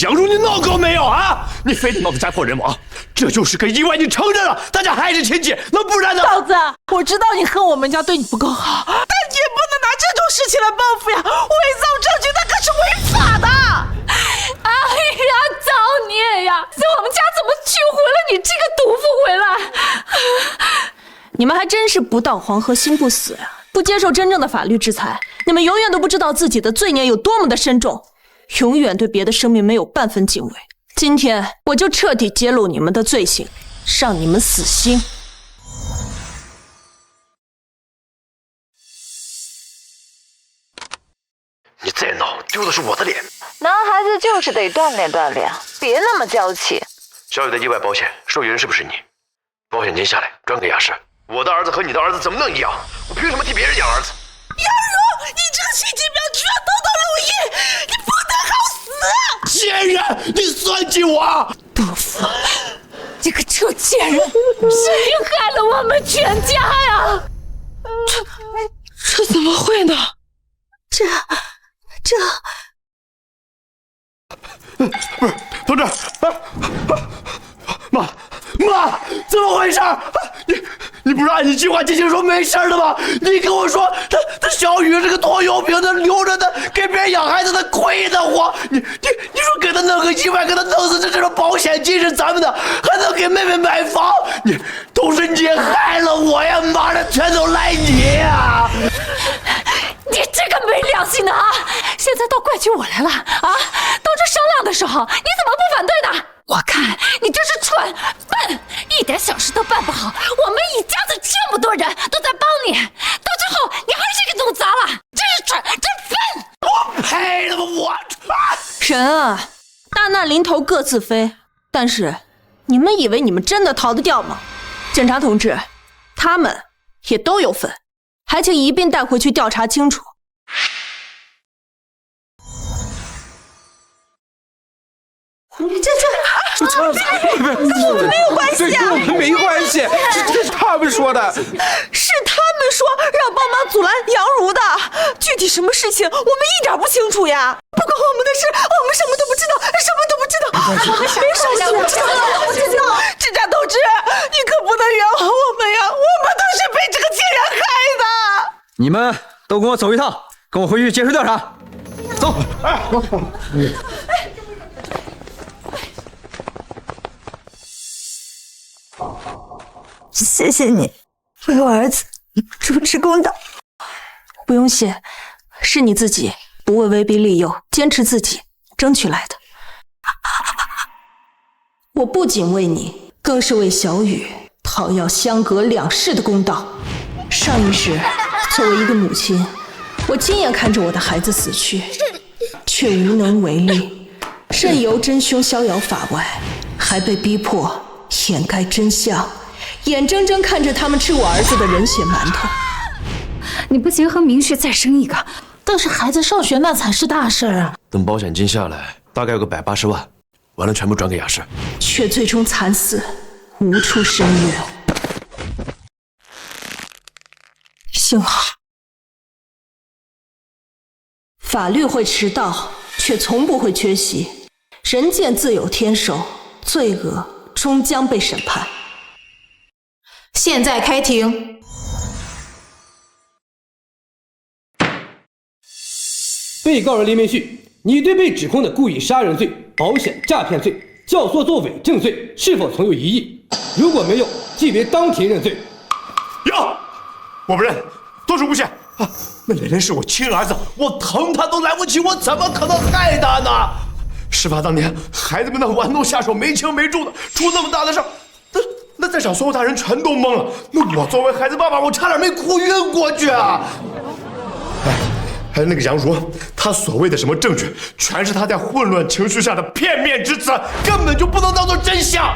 杨如，你闹够没有啊？你非得闹得家破人亡，这就是个意外，你承认了，大家还是亲戚，那不然呢？嫂子，我知道你恨我们家对你不够好，但也不能拿这种事情来报复呀！伪造证据那可是违法的。哎呀，造孽呀！我们家怎么娶回了你这个毒妇回来？你们还真是不到黄河心不死呀！不接受真正的法律制裁，你们永远都不知道自己的罪孽有多么的深重。永远对别的生命没有半分敬畏。今天我就彻底揭露你们的罪行，让你们死心。你再闹，丢的是我的脸。男孩子就是得锻炼锻炼，别那么娇气。小雨的意外保险受益人是不是你？保险金下来转给雅诗。我的儿子和你的儿子怎么能一样？我凭什么替别人养儿子？杨如，你这个心机婊居然偷偷录音，你不得好死！贱人，你算计我！毒妇，这个臭贱人，谁害了我们全家呀？这怎么会呢？这，不是，同志，妈，怎么回事？你不是按你计划进行说没事的吗？你跟我说他小雨是个拖油瓶的，留着的给别人养孩子的，亏得慌。你说给他弄个意外，给他弄死，这种保险金是咱们的，还能给妹妹买房，都是你害了我呀！妈的，全都赖你呀！你这个没良心的啊！现在都怪起我来了啊！当着商量的时候，你怎么不反对呢？我看你这是蠢笨，一点小事都办不好。我们一家子这么多人都在帮你，到最后你还是给弄砸了，真是蠢，真笨！我呸了吧我！人啊，大难临头各自飞。但是，你们以为你们真的逃得掉吗？检察同志，他们也都有份，还请一并带回去调查清楚。这跟我们没有关系啊！跟我们没关系，这是他们说的。是他们说让帮忙阻拦杨如的，具体什么事情我们一点不清楚呀！不关我们的事，我们什么都不知道，什么都不知道。没事，什么都不知道。侦查同志，你可不能冤枉我们呀！我们都是被这个贱人害的。你们都跟我走一趟，跟我回去接受调查。走。谢谢你，为我儿子主持公道。不用谢，是你自己不为威逼利诱，坚持自己争取来的。我不仅为你，更是为小雨讨要相隔两世的公道。上一世，作为一个母亲，我亲眼看着我的孩子死去，却无能为力，任由真凶逍遥法外，还被逼迫掩盖真相，眼睁睁看着他们吃我儿子的人血馒头。你不结合明旭再生一个，但是孩子上学那才是大事啊！等保险金下来，大概有个180万，完了全部转给雅诗，却最终惨死，无处伸冤。幸好，法律会迟到，却从不会缺席。人见自有天收，罪恶终将被审判。现在开庭。被告人林明旭，你对被指控的故意杀人罪、保险诈骗罪、教唆作伪证罪是否存有疑义？如果没有，即为当庭认罪。有，我不认，都是诬陷啊！那蕾蕾是我亲儿子，我疼他都来不及，我怎么可能害他呢？事发当天，孩子们那玩弄下手，没轻没重的，出那么大的事，那在场所有大人全都懵了。那我作为孩子爸爸，我差点没哭晕过去啊！还有那个杨如，他所谓的什么证据，全是他在混乱情绪下的片面之词，根本就不能当做真相。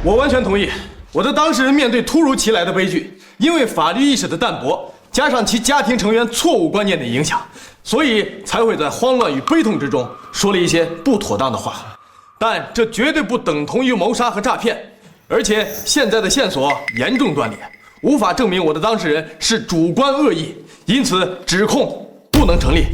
我完全同意，我的当事人面对突如其来的悲剧，因为法律意识的淡薄，加上其家庭成员错误观念的影响，所以才会在慌乱与悲痛之中说了一些不妥当的话。但这绝对不等同于谋杀和诈骗，而且现在的线索严重断裂，无法证明我的当事人是主观恶意，因此指控不能成立。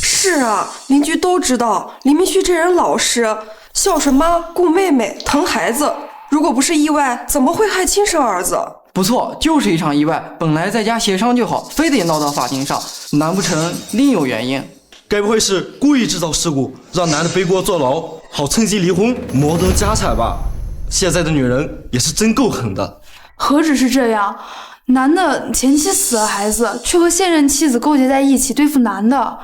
是啊，邻居都知道李明旭这人老实，孝顺妈，顾妹妹，疼孩子。如果不是意外，怎么会害亲生儿子？不错，就是一场意外，本来在家协商就好，非得闹到法庭上，难不成另有原因？该不会是故意制造事故，让男的背锅坐牢，好趁机离婚谋得家产吧？现在的女人也是真够狠的。何止是这样，男的前妻死了孩子，却和现任妻子勾结在一起对付男的，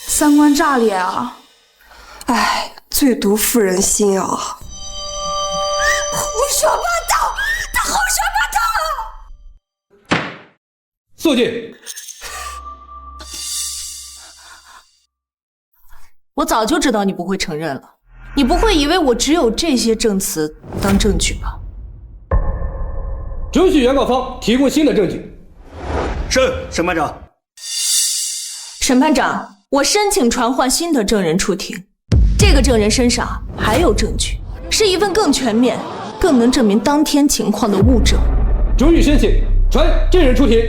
三观炸裂啊！唉，最毒妇人心啊！胡说八道，他胡说八道！肃静！我早就知道你不会承认了，你不会以为我只有这些证词当证据吧？准许原告方提供新的证据。是，审判长。审判长，我申请传唤新的证人出庭。这个证人身上还有证据，是一份更全面、更能证明当天情况的物证。准予申请传证人出庭。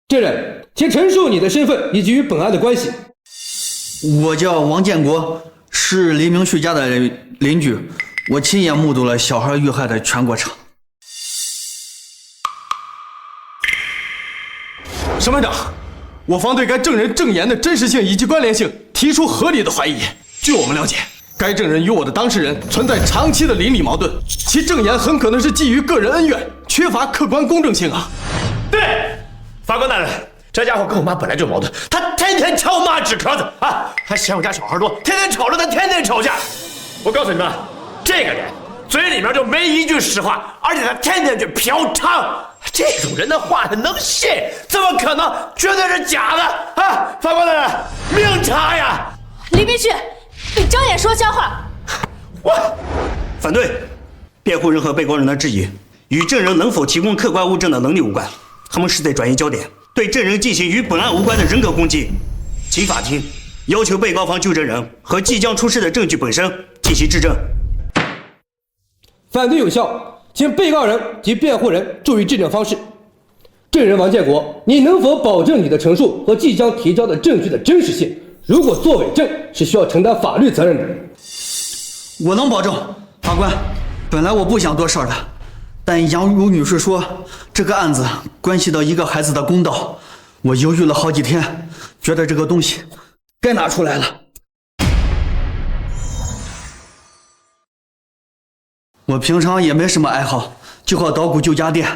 证人，请陈述你的身份以及与本案的关系。我叫王建国，是黎明旭家的邻居，我亲眼目睹了小孩遇害的全过程。审判长，我方对该证人证言的真实性以及关联性提出合理的怀疑。据我们了解，该证人与我的当事人存在长期的邻里矛盾，其证言很可能是基于个人恩怨，缺乏客观公正性啊。对，法官大人，这家伙跟我妈本来就矛盾，他天天敲我妈纸壳子啊，还嫌我家小孩多，天天吵着他，天天吵架。我告诉你们，这个人嘴里面就没一句实话，而且他天天去嫖娼，这种人的话他能信？怎么可能？绝对是假的啊！法官大人，明察呀！黎明旭，你睁眼说瞎话！我反对，辩护人和被告人的质疑与证人能否提供客观物证的能力无关，他们是在转移焦点，对证人进行与本案无关的人格攻击。请法庭要求被告方就证人和即将出示的证据本身进行质证。反对有效，请被告人及辩护人注意质证方式。证人王建国，你能否保证你的陈述和即将提交的证据的真实性？如果作伪证，是需要承担法律责任的。我能保证。法官，本来我不想多事的，但杨如女士说这个案子关系到一个孩子的公道，我犹豫了好几天，觉得这个东西该拿出来了。我平常也没什么爱好，就好捣鼓旧家电。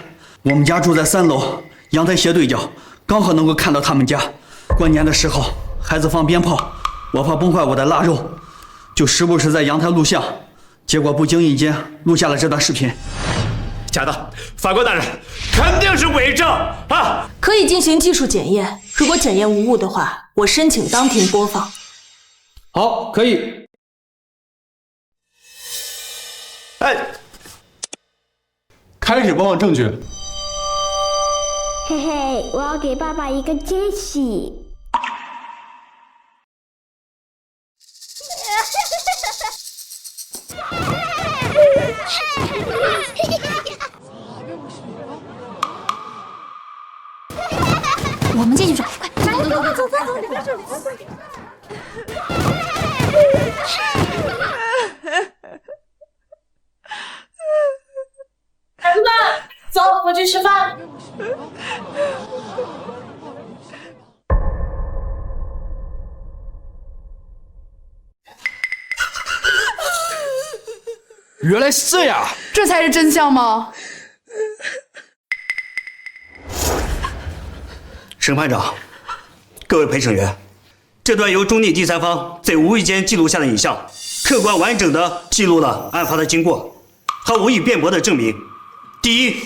我们家住在3楼，阳台斜对角，刚好能够看到他们家。过年的时候，孩子放鞭炮，我怕崩坏我的腊肉，就时不时在阳台录像，结果不经意间录下了这段视频。假的，法官大人，肯定是伪证啊！可以进行技术检验，如果检验无误的话，我申请当庭播放。好，可以。哎，开始播放证据。嘿嘿，我要给爸爸一个惊喜。我们进去说，快，走，里边走。孩子们，走，回去吃饭。原来是这样，这才是真相吗？审判长，各位陪审员，这段由中立第三方在无意间记录下的影像，客观完整地记录了案发的经过，它无以辩驳地证明：第一，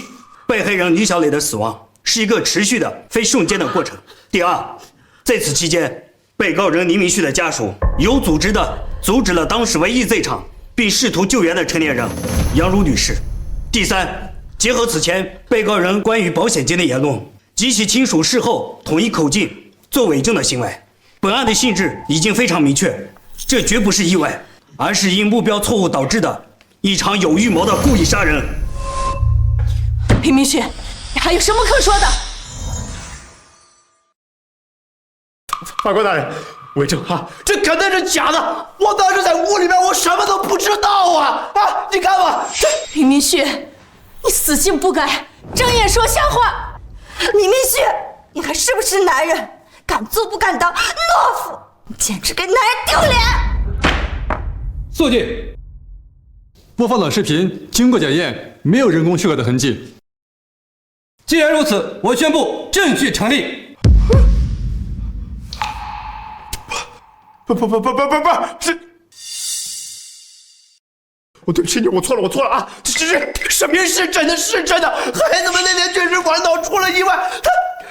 被害人李小磊的死亡是一个持续的非瞬间的过程。第二，在此期间，被告人黎明旭的家属有组织地阻止了当时唯一在场并试图救援的成年人杨茹女士。第三，结合此前被告人关于保险金的言论及其亲属事后统一口径做伪证的行为，本案的性质已经非常明确，这绝不是意外，而是因目标错误导致的一场有预谋的故意杀人。黎明旭，你还有什么可说的？法官大人，伪证啊，这肯定是假的！我当时在屋里面，我什么都不知道啊！啊，你看吧，黎明旭，你死性不改，睁眼说瞎话！黎明旭，你还是不是男人？敢做不敢当，懦夫！你简直给男人丢脸！肃静。播放的视频经过检验，没有人工许可的痕迹。既然如此，我宣布证据成立。不，是，我对不起你，我错了啊！这视频是真的，孩子们那天确实玩闹出了意外，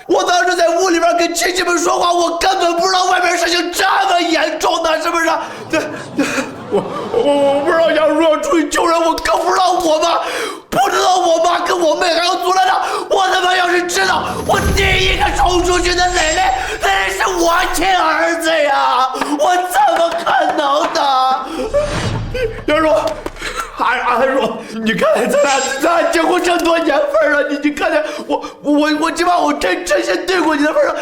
我当时在屋里边跟亲戚们说话，我根本不知道外面事情这么严重的，是不是？我不知道杨茹要出去救人，我更不知道我妈，不知道我妈跟我妹还要阻拦他。我他妈要是知道，我第一个冲出去的磊磊是我亲儿子呀！我怎么可能的？杨茹，阿茹，你看咱俩结婚这么多年份了，你看见我起码我真心对过你的份上，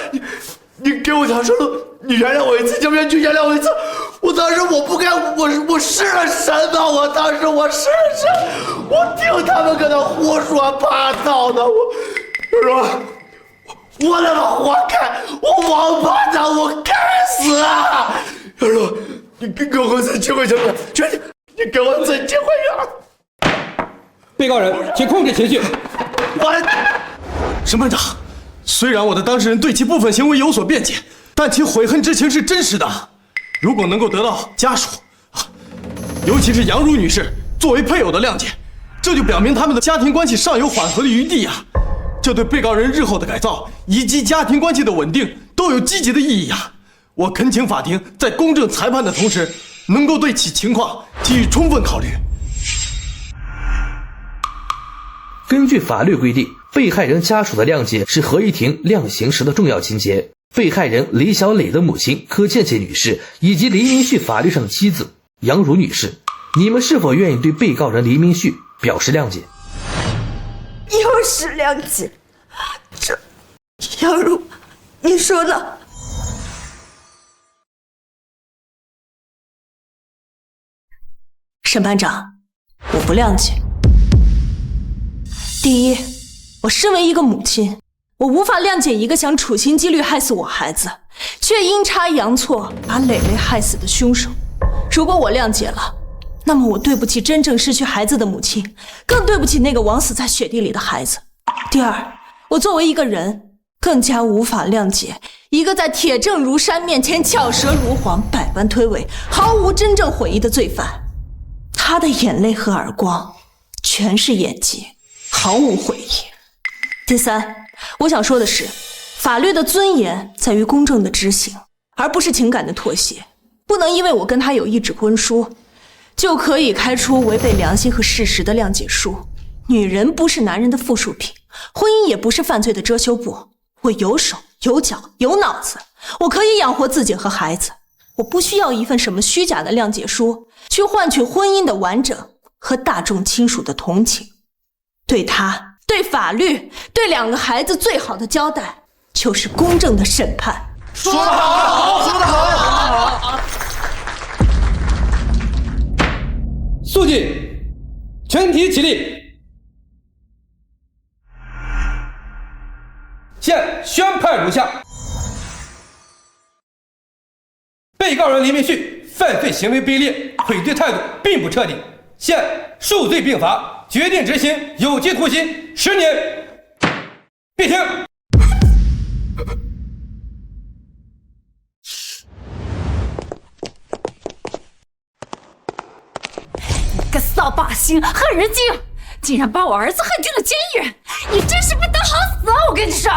你给我条生路，你原谅我一次，行不行？就原谅我一次。我当时我不该，我失了神吗？我当时我失了神，我听他们搁那胡说八道的，我他妈活该，我王八蛋，我该死啊！杨茹，你给我次机会行不行？求你给我次机会呀！被告人，请控制情绪。审判长，虽然我的当事人对其部分行为有所辩解，但其悔恨之情是真实的。如果能够得到家属，尤其是杨茹女士作为配偶的谅解，这就表明他们的家庭关系尚有缓和的余地呀。这对被告人日后的改造以及家庭关系的稳定都有积极的意义呀。我恳请法庭在公正裁判的同时，能够对其情况给予充分考虑。根据法律规定，被害人家属的谅解是合议庭量刑时的重要情节。被害人李小磊的母亲柯倩倩女士以及黎明旭法律上的妻子杨茹女士，你们是否愿意对被告人黎明旭表示谅解？又是谅解，这杨茹，你说呢？审判长，我不谅解。第一，我身为一个母亲，我无法谅解一个想处心积虑害死我孩子，却阴差阳错把磊磊害死的凶手。如果我谅解了，那么我对不起真正失去孩子的母亲，更对不起那个枉死在雪地里的孩子。第二，我作为一个人，更加无法谅解一个在铁证如山面前巧舌如簧、百般推诿、毫无真正悔意的罪犯。他的眼泪和耳光全是演技，毫无悔意。第三，我想说的是，法律的尊严在于公正的执行，而不是情感的妥协。不能因为我跟他有一纸婚书，就可以开出违背良心和事实的谅解书。女人不是男人的附属品，婚姻也不是犯罪的遮羞布。我有手有脚有脑子，我可以养活自己和孩子。我不需要一份什么虚假的谅解书，去换取婚姻的完整和大众亲属的同情。对他、对法律、对两个孩子最好的交代，就是公正的审判。说得好，说得好！肃静，全体起立。现宣判如下：被告人黎明旭犯罪行为卑劣，悔罪态度并不彻底，现数罪并罚，决定执行有期徒刑10年。闭庭。个扫把星，狠人精，竟然把我儿子害进了监狱！你真是不得好死啊！我跟你说，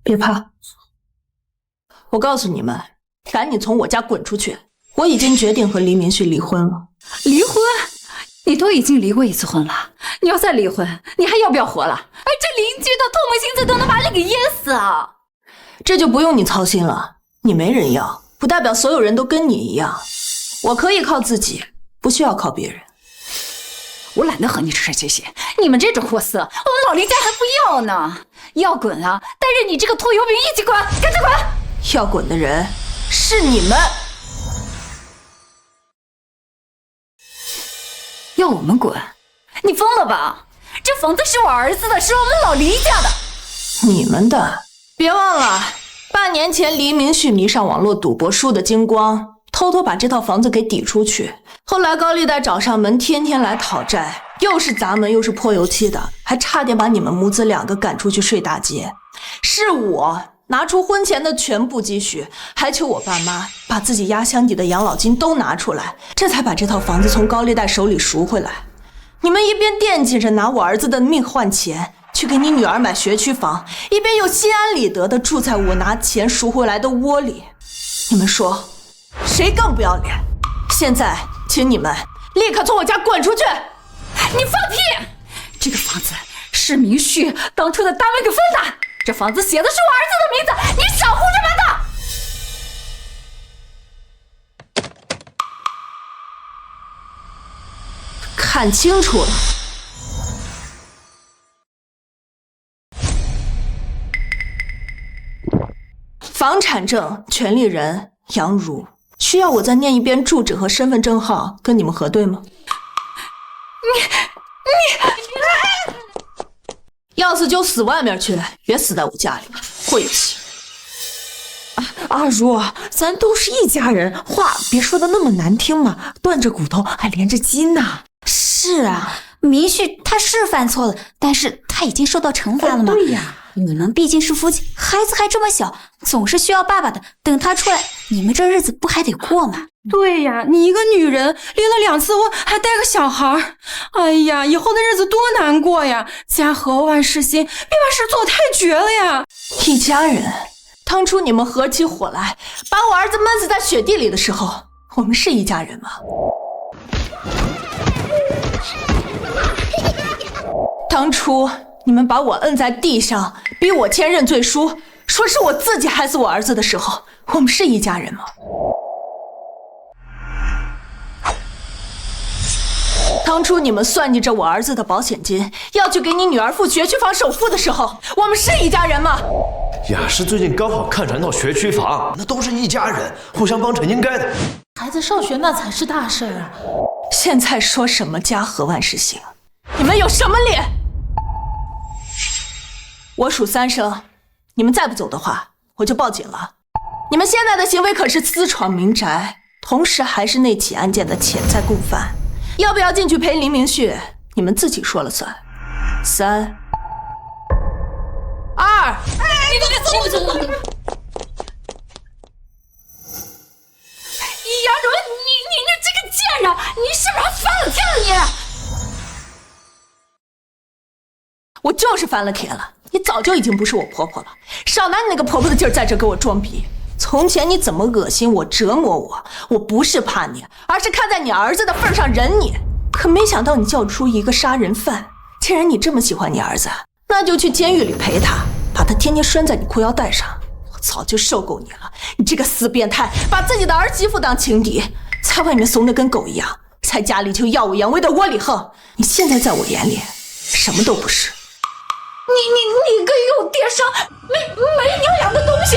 别怕，我告诉你们，赶紧从我家滚出去！我已经决定和黎明旭离婚了。离婚？你都已经离过一次婚了，你要再离婚，你还要不要活了？哎，这邻居的唾沫星子都能把你给淹死啊！这就不用你操心了，你没人要，不代表所有人都跟你一样。我可以靠自己，不需要靠别人。我懒得和你扯这些，你们这种货色，我们老林家还不要呢。要滚啊，带着你这个拖油饼一起滚，赶紧滚！要滚的人是你们。要我们滚？你疯了吧？这房子是我儿子的，是我们老黎家的。你们的？别忘了，半年前黎明旭迷上网络赌博输的精光，偷偷把这套房子给抵出去。后来高利贷找上门，天天来讨债，又是砸门又是泼油漆的，还差点把你们母子两个赶出去睡大街。是我拿出婚前的全部积蓄，还求我爸妈把自己压箱底的养老金都拿出来，这才把这套房子从高利贷手里赎回来。你们一边惦记着拿我儿子的命换钱去给你女儿买学区房，一边又心安理得地住在我拿钱赎回来的窝里。你们说谁更不要脸？现在请你们立刻从我家滚出去！你放屁！这个房子是明旭当初的单位给分的，这房子写的是我儿子的名字，你少胡说八道！看清楚了，房产证权利人杨如，需要我再念一遍住址和身份证号跟你们核对吗？你要死就死外面去，别死在我家里，晦气！阿如，咱都是一家人，话别说的那么难听嘛，断着骨头还连着筋呢。是啊，明旭他是犯错了，但是他已经受到惩罚了嘛。对呀，你们毕竟是夫妻，孩子还这么小，总是需要爸爸的。等他出来，你们这日子不还得过吗？对呀，你一个女人离了2次婚，还带个小孩，哎呀，以后的日子多难过呀！家和万事兴，别把事做太绝了呀！一家人，当初你们合起伙来把我儿子闷死在雪地里的时候，我们是一家人吗？当初你们把我摁在地上，逼我签认罪书，说是我自己害死我儿子的时候，我们是一家人吗？当初你们算计着我儿子的保险金，要去给你女儿付学区房首付的时候，我们是一家人吗？雅诗最近刚好看上一套学区房，那都是一家人，互相帮衬应该的。孩子上学那才是大事啊！现在说什么家和万事兴，你们有什么脸？我数3声，你们再不走的话，我就报警了。你们现在的行为可是私闯民宅，同时还是那起案件的潜在共犯。要不要进去陪林明旭，你们自己说了算。3、2，你别走！杨如，你这个贱人，你是不是还翻了天了你？我就是翻了铁了，你早就已经不是我婆婆了，少拿你那个婆婆的劲儿在这给我装逼。从前你怎么恶心我、折磨我，我不是怕你，而是看在你儿子的份上忍你。可没想到你教出一个杀人犯。既然你这么喜欢你儿子，那就去监狱里陪他，把他天天拴在你裤腰带上。我早就受够你了，你这个死变态，把自己的儿媳妇当情敌，在外面怂得跟狗一样，在家里就耀武扬威的窝里横。你现在在我眼里什么都不是。你个有爹生没营养的东西！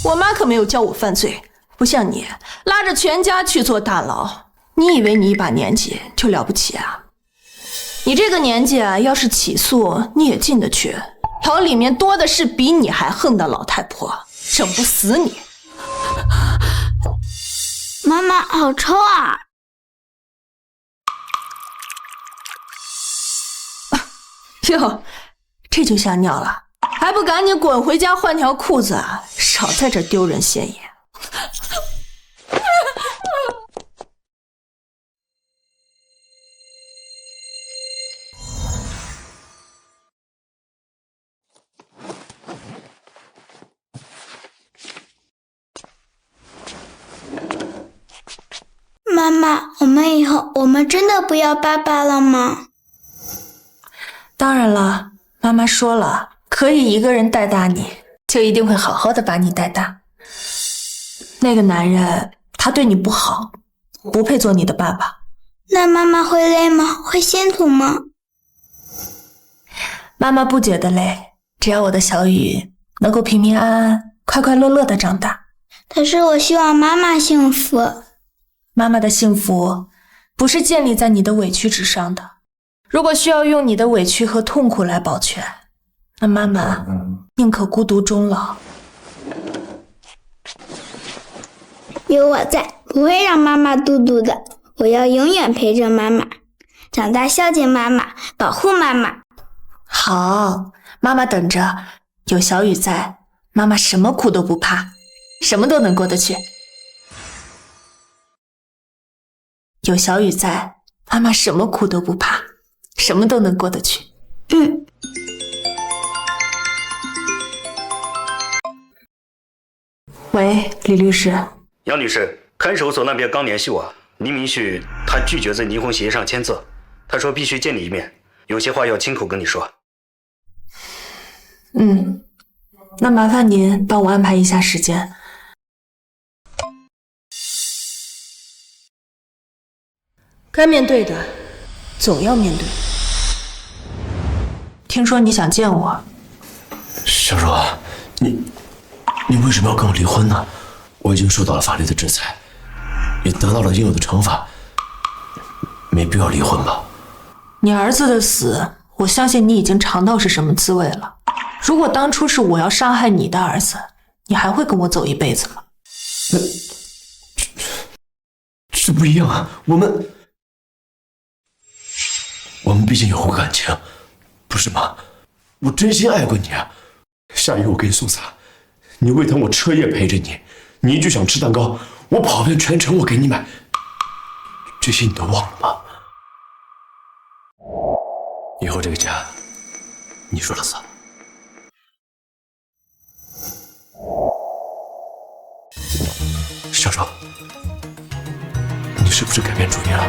我妈可没有教我犯罪，不像你拉着全家去坐大牢。你以为你一把年纪就了不起啊？你这个年纪啊，要是起诉你也进得去，牢里面多的是比你还横的老太婆，整不死你。妈妈，好臭啊！哟，这就吓尿了，还不赶紧滚回家换条裤子啊！少在这丢人现眼。妈妈，我们真的不要爸爸了吗？当然了，妈妈说了，可以一个人带大你，就一定会好好的把你带大。那个男人他对你不好，不配做你的爸爸。那妈妈会累吗？会辛苦吗？妈妈不觉得累，只要我的小雨能够平平安安、快快乐乐的长大。可是我希望妈妈幸福。妈妈的幸福不是建立在你的委屈之上的。如果需要用你的委屈和痛苦来保全，那妈妈宁可孤独终老。有我在，不会让妈妈嘟嘟的。我要永远陪着妈妈，长大孝敬妈妈，保护妈妈。好，妈妈等着。有小雨在，妈妈什么苦都不怕，什么都能过得去。有小雨在，妈妈什么苦都不怕，什么都能过得去。喂，李律师。杨女士，看守所那边刚联系我，黎明旭他拒绝在离婚协议上签字，他说必须见你一面，有些话要亲口跟你说。那麻烦您帮我安排一下时间。该面对的总要面对。听说你想见我。小茹，你为什么要跟我离婚呢？我已经受到了法律的制裁，也得到了应有的惩罚，没必要离婚吧？你儿子的死，我相信你已经尝到是什么滋味了。如果当初是我要杀害你的儿子，你还会跟我走一辈子吗？这不一样啊！我们毕竟有过感情，不是吗？我真心爱过你啊！下雨我给你送伞，你胃疼我彻夜陪着你，你一句想吃蛋糕，我跑遍全城我给你买，这些你都忘了吗？以后这个家你说了算。小周，你是不是改变主意了？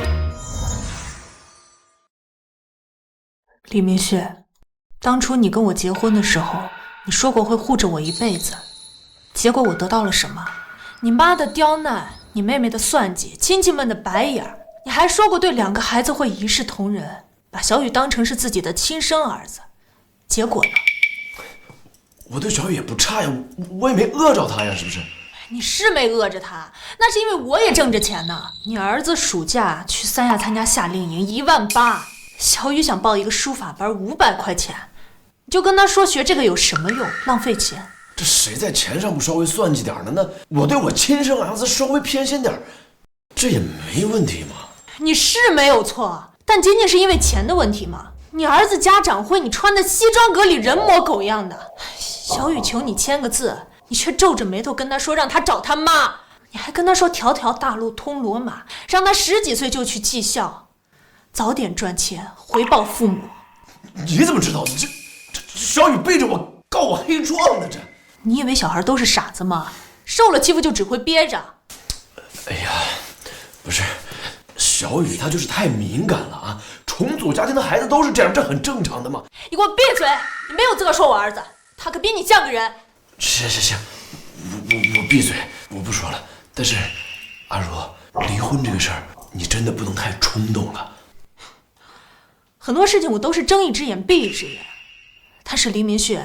李明旭，当初你跟我结婚的时候，你说过会护着我一辈子，结果我得到了什么？你妈的刁难，你妹妹的算计，亲戚们的白眼，你还说过对2个孩子会一视同仁，把小雨当成是自己的亲生儿子，结果呢？我对小雨也不差呀，我也没饿着她呀，是不是？你是没饿着他，那是因为我也挣着钱呢。你儿子暑假去三亚参加夏令营18000，小雨想报一个书法班500块钱，你就跟他说学这个有什么用，浪费钱。这谁在钱上不稍微算计点呢？那我对我亲生儿子稍微偏心点，这也没问题嘛。你是没有错，但仅仅是因为钱的问题吗？你儿子家长会，你穿的西装革履，人模狗样的。小雨求你签个字，你却皱着眉头跟他说让他找他妈，你还跟他说条条大路通罗马，让他10几岁就去技校，早点赚钱回报父母。你怎么知道的？这小雨背着我告我黑状呢？这你以为小孩都是傻子吗？受了欺负就只会憋着。哎呀，不是，小雨她就是太敏感了啊！重组家庭的孩子都是这样，这很正常的嘛。你给我闭嘴！你没有资格说我儿子，他可比你像个人。行，我闭嘴，我不说了。但是，阿如，离婚这个事儿，你真的不能太冲动了。很多事情我都是睁一只眼闭一只眼。但是黎明旭，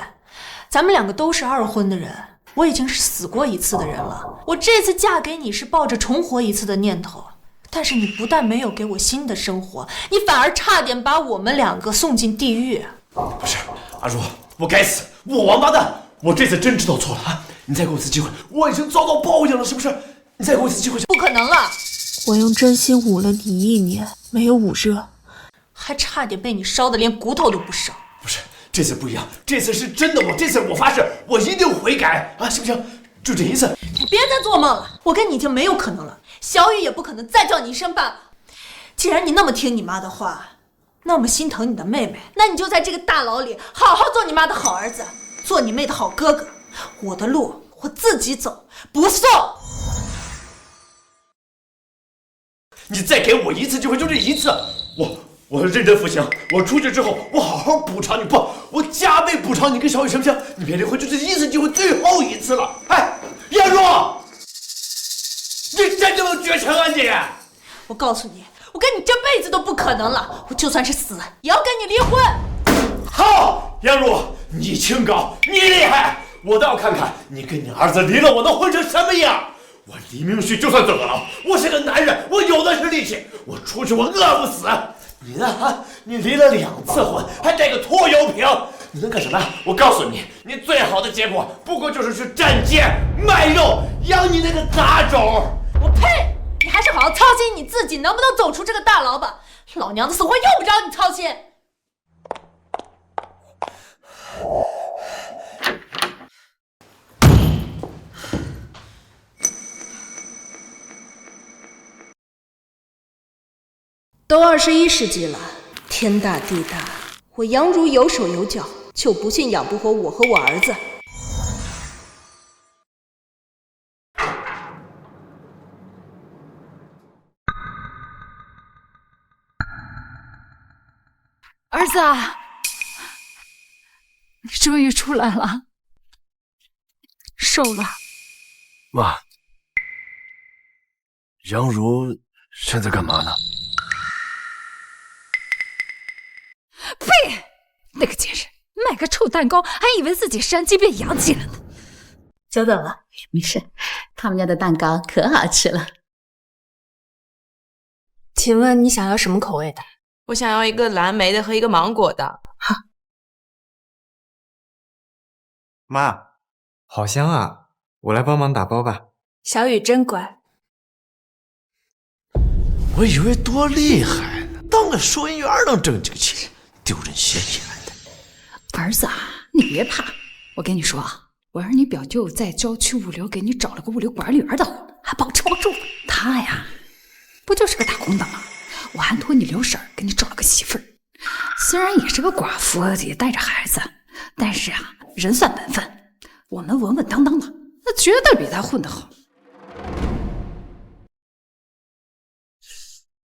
咱们2个都是2婚的人，我已经是死过一次的人了。我这次嫁给你是抱着重活一次的念头，但是你不但没有给我新的生活，你反而差点把我们2个送进地狱。不是，阿如，我该死，我王八蛋！我这次真知道错了啊！你再给我一次机会，我已经遭到报应了，是不是？你再给我一次机会，不可能了！我用真心捂了你1年，没有捂热，还差点被你烧得连骨头都不剩。不是，这次不一样，这次是真的，这次我发誓，我一定悔改啊！行不行？就这一次。你别再做梦了，我跟你已经没有可能了，小雨也不可能再叫你一声爸爸。既然你那么听你妈的话，那么心疼你的妹妹，那你就在这个大牢里好好做你妈的好儿子，做你妹的好哥哥。我的路我自己走，不送。你再给我一次机会，就这一次，我认真服刑。我出去之后，我好好补偿你，不，我加倍补偿你跟小雨，行不行？你别离婚，就这一次机会，最后一次了。哎，燕如，你真的有绝情啊你！我告诉你，我跟你这辈子都不可能了。我就算是死，也要跟你离婚。好，燕如，你清高，你厉害，我倒要看看你跟你儿子离了，我能混成什么样。我黎明旭就算坐个牢，我是个男人，我有的是力气，我出去我饿不死。你呢？你离了2次婚，还带个拖油瓶，你能干什么？我告诉你，你最好的结果不过就是去站街卖肉，养你那个杂种。我呸！你还是好好操心你自己能不能走出这个大牢吧。老娘的死活用不着你操心。都21世纪了，天大地大，我杨如有手有脚，就不信养不活我和我儿子。儿子，你终于出来了，瘦了。妈，杨如现在干嘛呢？呸！那个贱人卖个臭蛋糕，还以为自己山鸡变洋鸡了呢。久等了，没事，他们家的蛋糕可好吃了。请问你想要什么口味的？我想要一个蓝莓的和一个芒果的。妈，好香啊！我来帮忙打包吧。小雨真乖。我以为多厉害呢，当个收银员能挣这个钱，丢人现眼的。儿子啊，你别怕，我跟你说啊，我让你表舅在郊区物流给你找了个物流管理员的活，还包吃包住。他呀，不就是个打工的吗？我还托你刘婶给你找了个媳妇儿，虽然也是个寡妇，也带着孩子，但是啊，人算本分，我们稳稳当当的，那绝对比他混得好。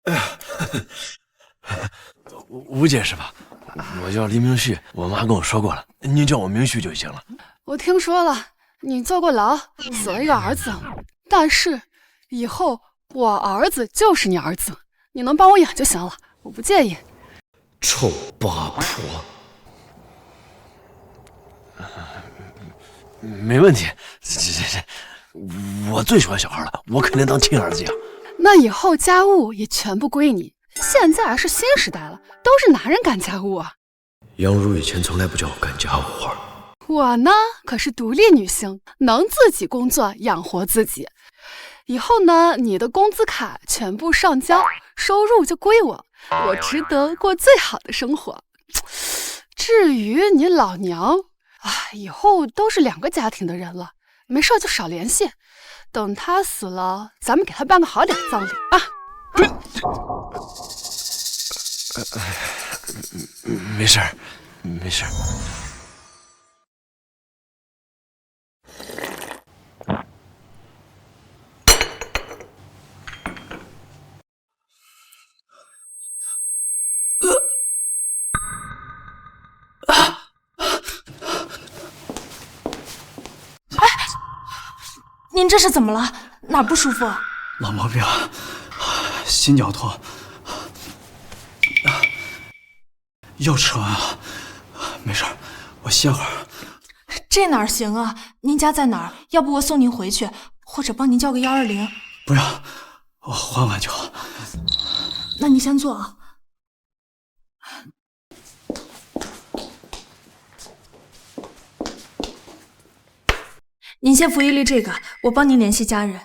哎呀，吴姐是吧？我叫黎明旭，我妈跟我说过了，您叫我明旭就行了。我听说了，你坐过牢，死了一个儿子，但是以后我儿子就是你儿子。你能帮我养就行了，我不介意。臭八婆，没问题，我最喜欢小孩了，我肯定当亲儿子呀。那以后家务也全部归你。现在是新时代了，都是男人干家务啊。杨如以前从来不叫我干家务活。我呢，可是独立女性，能自己工作养活自己。以后呢，你的工资卡全部上交，收入就归我，我值得过最好的生活。至于你老娘啊，以后都是2个家庭的人了，没事就少联系。等她死了，咱们给她办个好点的葬礼啊。没事儿，没事儿。您这是怎么了？哪不舒服？老毛病，心绞痛，又吃完了，没事，我歇会儿。这哪行啊？您家在哪儿？要不我送您回去，或者帮您叫个120。不要，我缓缓就好。那你先坐啊。您先服一粒这个，我帮您联系家人。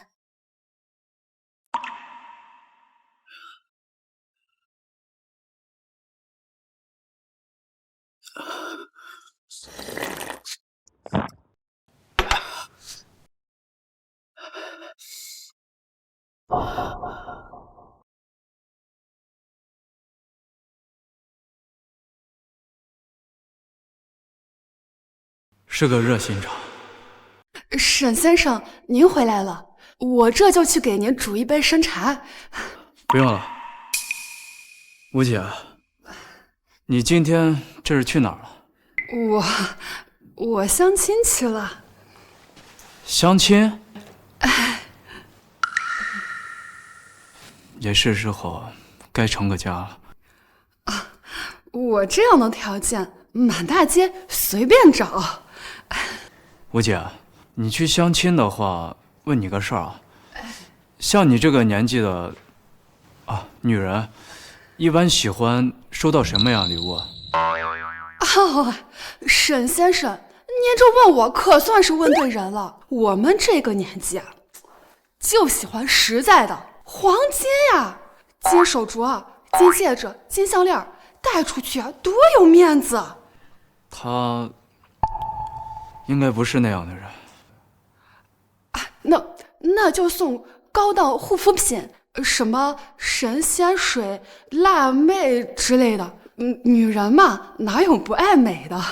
是个热心肠。沈先生，您回来了，我这就去给您煮一杯参茶。不用了。吴姐，你今天这是去哪儿了？我相亲去了。相亲？也是时候该成个家了。我这样的条件，满大街随便找。吴姐，你去相亲的话，问你个事儿啊，像你这个年纪的女人，一般喜欢收到什么样的礼物啊？沈先生，您这问我可算是问对人了。我们这个年纪啊，就喜欢实在的，黄金呀，金手镯、金戒指、金项链，带出去啊多有面子。他应该不是那样的人。那就送高档护肤品，什么神仙水、辣妹之类的。女人嘛，哪有不爱美的？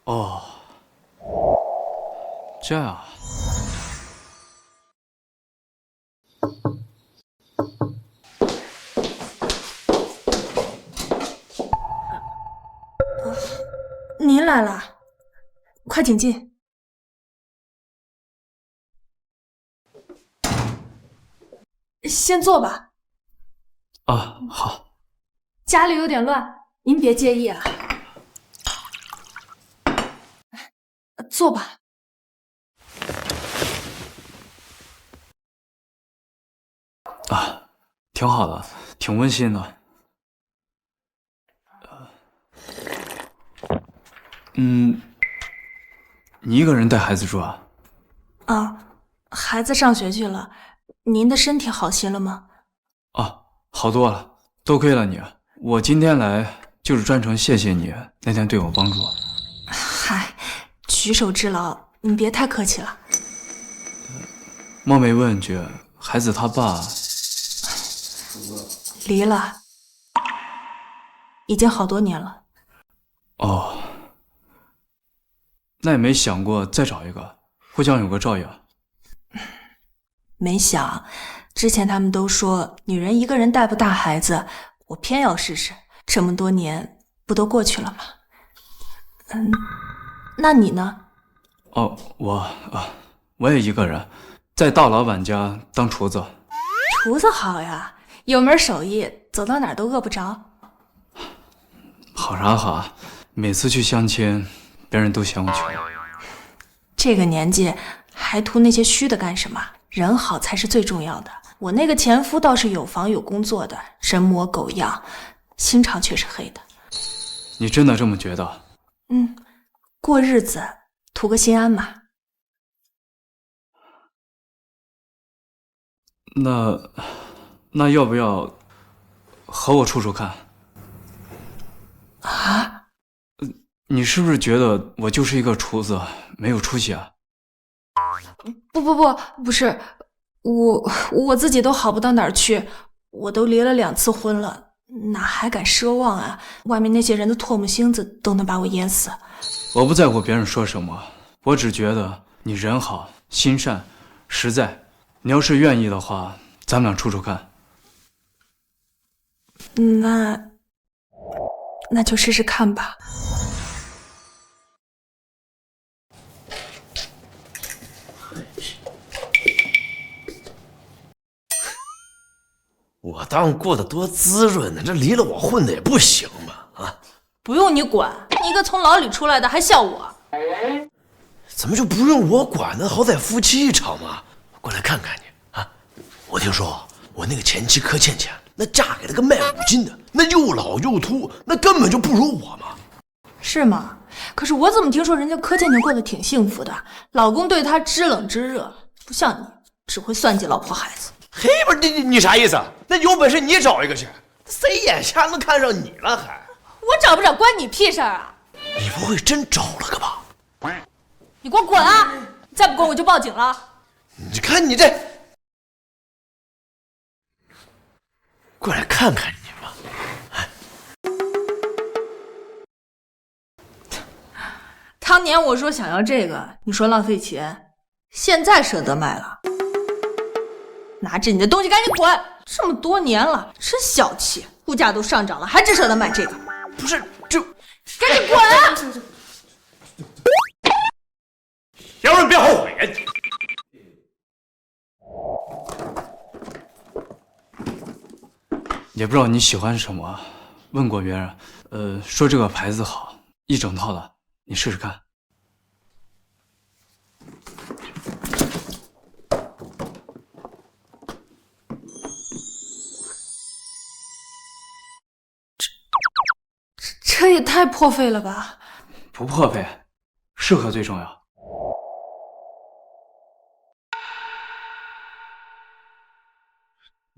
哦，这样啊。您来了，快请进。先坐吧。好。家里有点乱，您别介意啊。坐吧。挺好的，挺温馨的。你一个人带孩子住啊？孩子上学去了。您的身体好些了吗？好多了，多亏了你。我今天来就是专程谢谢你那天对我帮助。嗨，举手之劳，你别太客气了。冒昧问句，孩子他爸离了，已经好多年了。那也没想过再找一个，互相有个照应。没想，之前他们都说女人一个人带不大孩子，我偏要试试。这么多年不都过去了吗？那你呢？我也一个人，在大老板家当厨子。厨子好呀，有门手艺，走到哪儿都饿不着。好啥好，每次去相亲，别人都嫌我穷。这个年纪还图那些虚的干什么？人好才是最重要的。我那个前夫倒是有房有工作的，人模狗样，心肠却是黑的。你真的这么觉得？过日子图个心安嘛。那要不要和我处处看？你是不是觉得我就是一个厨子，没有出息啊？不是，我自己都好不到哪儿去，我都离了2次婚了，哪还敢奢望啊？外面那些人的唾沫星子都能把我淹死。我不在乎别人说什么，我只觉得你人好心善实在，你要是愿意的话，咱们俩处处看。那就试试看吧。我当过得多滋润呢，这离了我混的也不行嘛！不用你管，你一个从牢里出来的还笑我？怎么就不用我管呢？好歹夫妻一场嘛。过来看看你啊！我听说我那个前妻柯倩倩，那嫁给了个卖五金的，那又老又秃，那根本就不如我嘛。是吗？可是我怎么听说人家柯倩倩过得挺幸福的，老公对她知冷知热，不像你只会算计老婆孩子。嘿，不是你啥意思？那有本事你找一个去，谁眼瞎能看上你了还？我找不找关你屁事儿啊！你不会真找了个吧？你给我滚啊！再不滚我就报警了。你看你这，过来看看你嘛。当年我说想要这个，你说浪费钱，现在舍得买了。拿着你的东西赶紧滚！这么多年了，真小气，物价都上涨了，还只舍得买这个。不是，这赶紧滚啊！小人别后悔呀！也不知道你喜欢什么，问过别人，说这个牌子好，一整套的，你试试看。这也太破费了吧！不破费，适合最重要。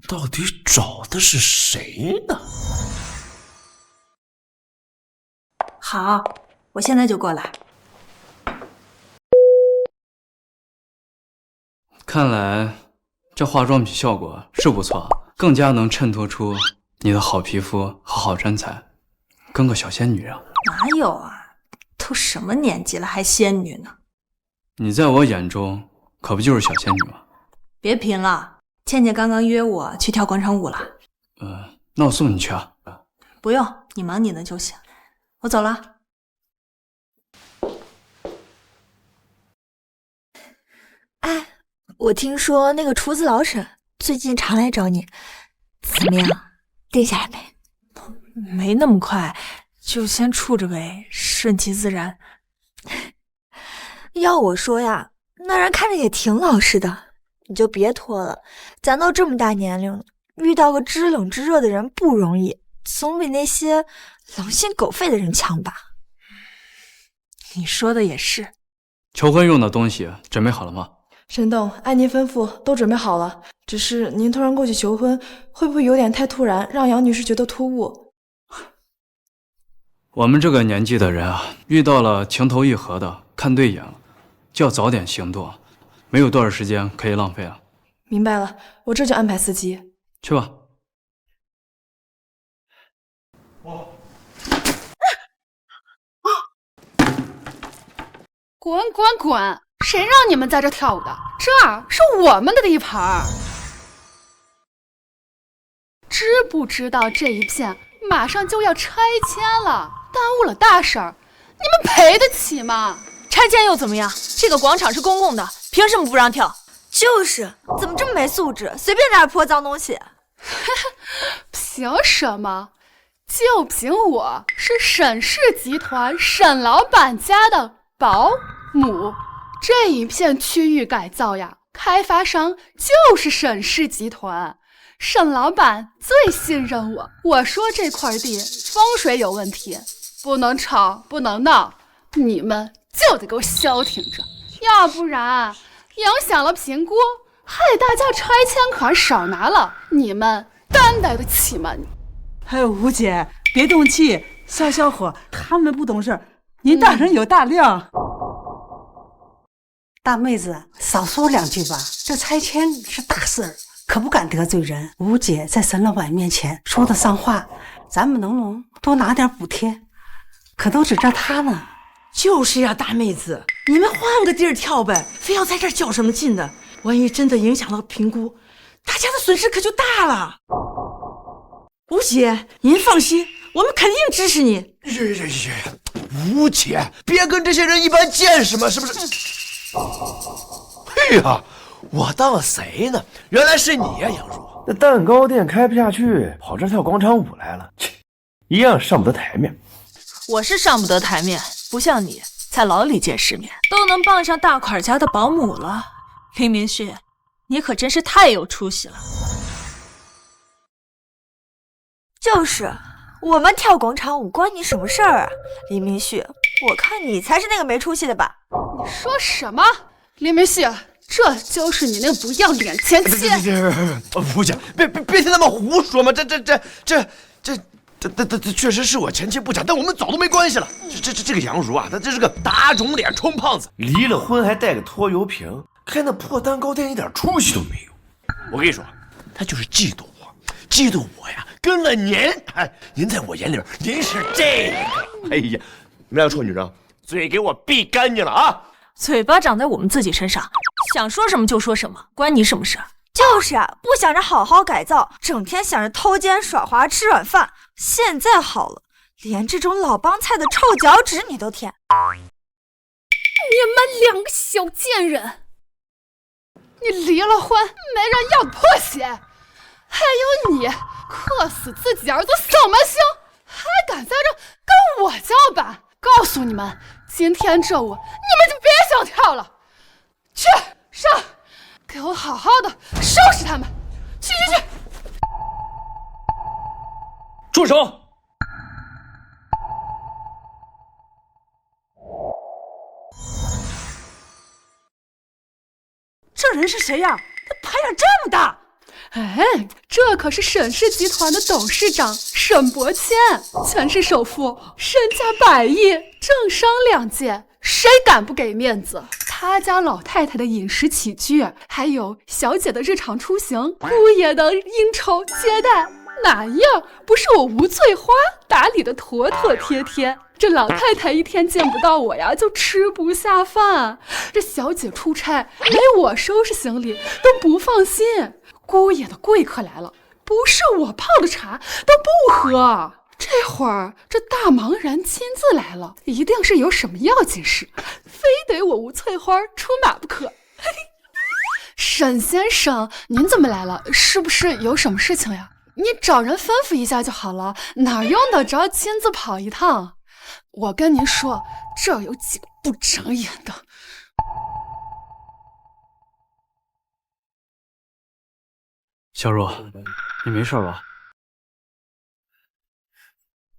到底找的是谁呢？好，我现在就过来。看来这化妆品效果是不错，更加能衬托出你的好皮肤和好身材，跟个小仙女啊！哪有啊，都什么年纪了还仙女呢？你在我眼中可不就是小仙女吗？别贫了。倩倩刚刚约我去跳广场舞了。那我送你去啊。不用，你忙你的就行。我走了。哎，我听说那个厨子老沈最近常来找你，怎么样？定下来没？没那么快，就先处着呗，顺其自然。要我说呀，那人看着也挺老实的。你就别拖了，咱都这么大年龄了，遇到个知冷知热的人不容易，总比那些狼心狗肺的人强吧。你说的也是。求婚用的东西准备好了吗？沈董，按您吩咐，都准备好了。只是您突然过去求婚，会不会有点太突然，让杨女士觉得突兀？我们这个年纪的人啊，遇到了情投意合的，看对眼了，就要早点行动。没有多少时间可以浪费了。明白了，我这就安排司机。去吧。滚滚滚！谁让你们在这跳舞的？这儿是我们的地盘。知不知道这一片马上就要拆迁了，耽误了大事儿，你们赔得起吗？拆迁又怎么样？这个广场是公共的，凭什么不让跳？就是，怎么这么没素质，随便在这泼脏东西？凭什么？就凭我是沈氏集团沈老板家的保姆，这一片区域改造呀，开发商就是沈氏集团，沈老板最信任我。我说这块地风水有问题，不能吵，不能闹，你们就得给我消停着，要不然影响了评估，害大家拆迁款少拿了，你们担待得起吗？你哎，吴姐，别动气，小伙他们不懂事，您大人有大量。大妹子，少说两句吧，这拆迁是大事儿，可不敢得罪人。吴姐在沈老板面前说得上话，咱们能不能多拿点补贴？可都指着他呢。就是呀，大妹子，你们换个地儿跳呗，非要在这儿较什么劲呢？万一真的影响了评估，大家的损失可就大了。吴姐，您放心，我们肯定支持你。吴姐，别跟这些人一般见识嘛，是不是？哎呀，我当了谁呢？原来是你呀，杨茹。那蛋糕店开不下去，跑这跳广场舞来了，切，一样上不得台面。我是上不得台面，不像你在牢里见世面，都能傍上大款家的保姆了。林明旭，你可真是太有出息了。就是，我们跳广场舞关你什么事儿啊？林明旭，我看你才是那个没出息的吧？你说什么？林明旭，这就是你那个不要脸前妻。吴姐，别听他们胡说嘛，这确实是我前妻不假，但我们早都没关系了。这个杨茹啊，她这是个打肿脸充胖子，离了婚还带个拖油瓶，开那破蛋糕店一点出息都没有。我跟你说，她就是嫉妒我呀，跟了您。哎，您在我眼里，您是这个。哎呀，你们俩臭女人，嘴给我闭干净了啊！嘴巴长在我们自己身上，想说什么就说什么，关你什么事？就是啊，不想着好好改造，整天想着偷奸耍滑吃软饭。现在好了，连这种老帮菜的臭脚趾你都舔。你们两个小贱人，你离了婚没人要的破鞋，还有你克死自己儿子扫门星，还敢在这跟我叫板！告诉你们，今天这舞你们就别想跳了，去上，给我好好的收拾他们！去！住手！这人是谁呀？他牌长这么大！哎，这可是沈氏集团的董事长沈伯谦，全市首富，身家100亿，政商2界，谁敢不给面子？他家老太太的饮食起居，还有小姐的日常出行，姑爷的应酬接待，哪样不是我吴翠花打理的妥妥帖帖？这老太太一天见不到我呀，就吃不下饭。这小姐出差没我收拾行李都不放心。姑爷的贵客来了，不是我泡的茶都不喝。这会儿这大忙人亲自来了，一定是有什么要紧事，非得我吴翠花出马不可。沈先生，您怎么来了？是不是有什么事情呀？你找人吩咐一下就好了，哪用得着亲自跑一趟？我跟您说，这儿有几个不长眼的。小若，你没事吧？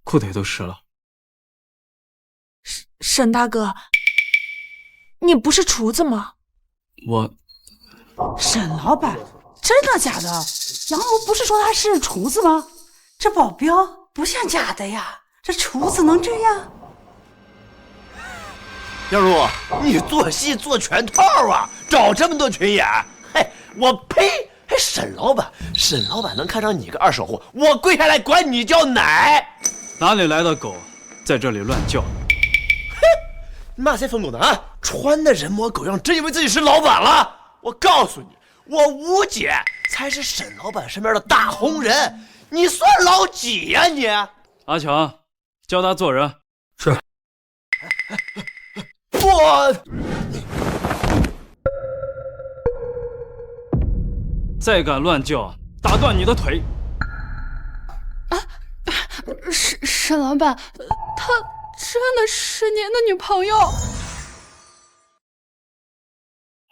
裤腿都湿了。沈大哥，你不是厨子吗？我……沈老板，真的假的？杨茹不是说他是厨子吗？这保镖不像假的呀，这厨子能这样？杨茹，你做戏做全套啊，找这么多群演，嘿，我呸！还沈老板能看上你个二手货，我跪下来管你叫奶！哪里来的狗，在这里乱叫？哼，骂谁疯狗呢啊？穿的人模狗样，真以为自己是老板了？我告诉你，我吴姐才是沈老板身边的大红人，你算老几呀你？阿强，教他做人。是。我再敢乱叫，打断你的腿！沈老板，她真的是您的女朋友？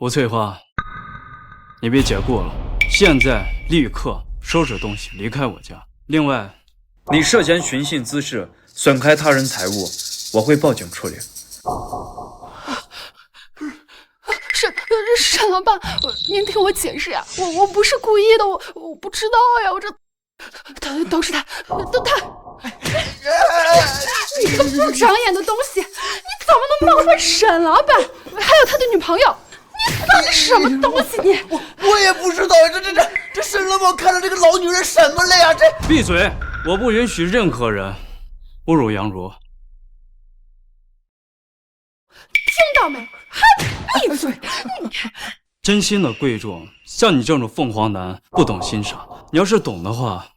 吴翠花，你被解雇了，现在立刻收拾东西离开我家。另外，你涉嫌寻衅滋事，损害他人财物，我会报警处理。沈老板，您听我解释呀，我不是故意的，我不知道呀，我这都是他，都他，你个不长眼的东西，你怎么能冒犯沈老板，还有他的女朋友？你算个什么东西你？我也不知道呀，这沈老板看着这个老女人什么了呀？这闭嘴！我不允许任何人侮辱杨茹。听到没？还闭嘴！真心的贵重，像你这种凤凰男不懂欣赏。你要是懂的话，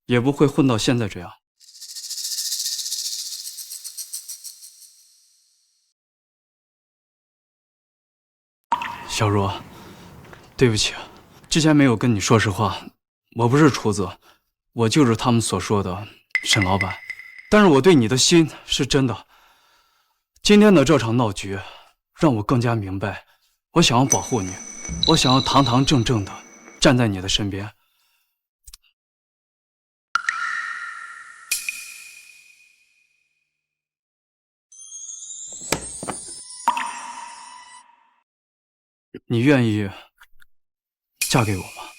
也不会混到现在这样。小茹，对不起，之前没有跟你说实话，我不是厨子，我就是他们所说的沈老板。但是我对你的心是真的。今天的这场闹剧，让我更加明白，我想要保护你，我想要堂堂正正的站在你的身边。你愿意嫁给我吗？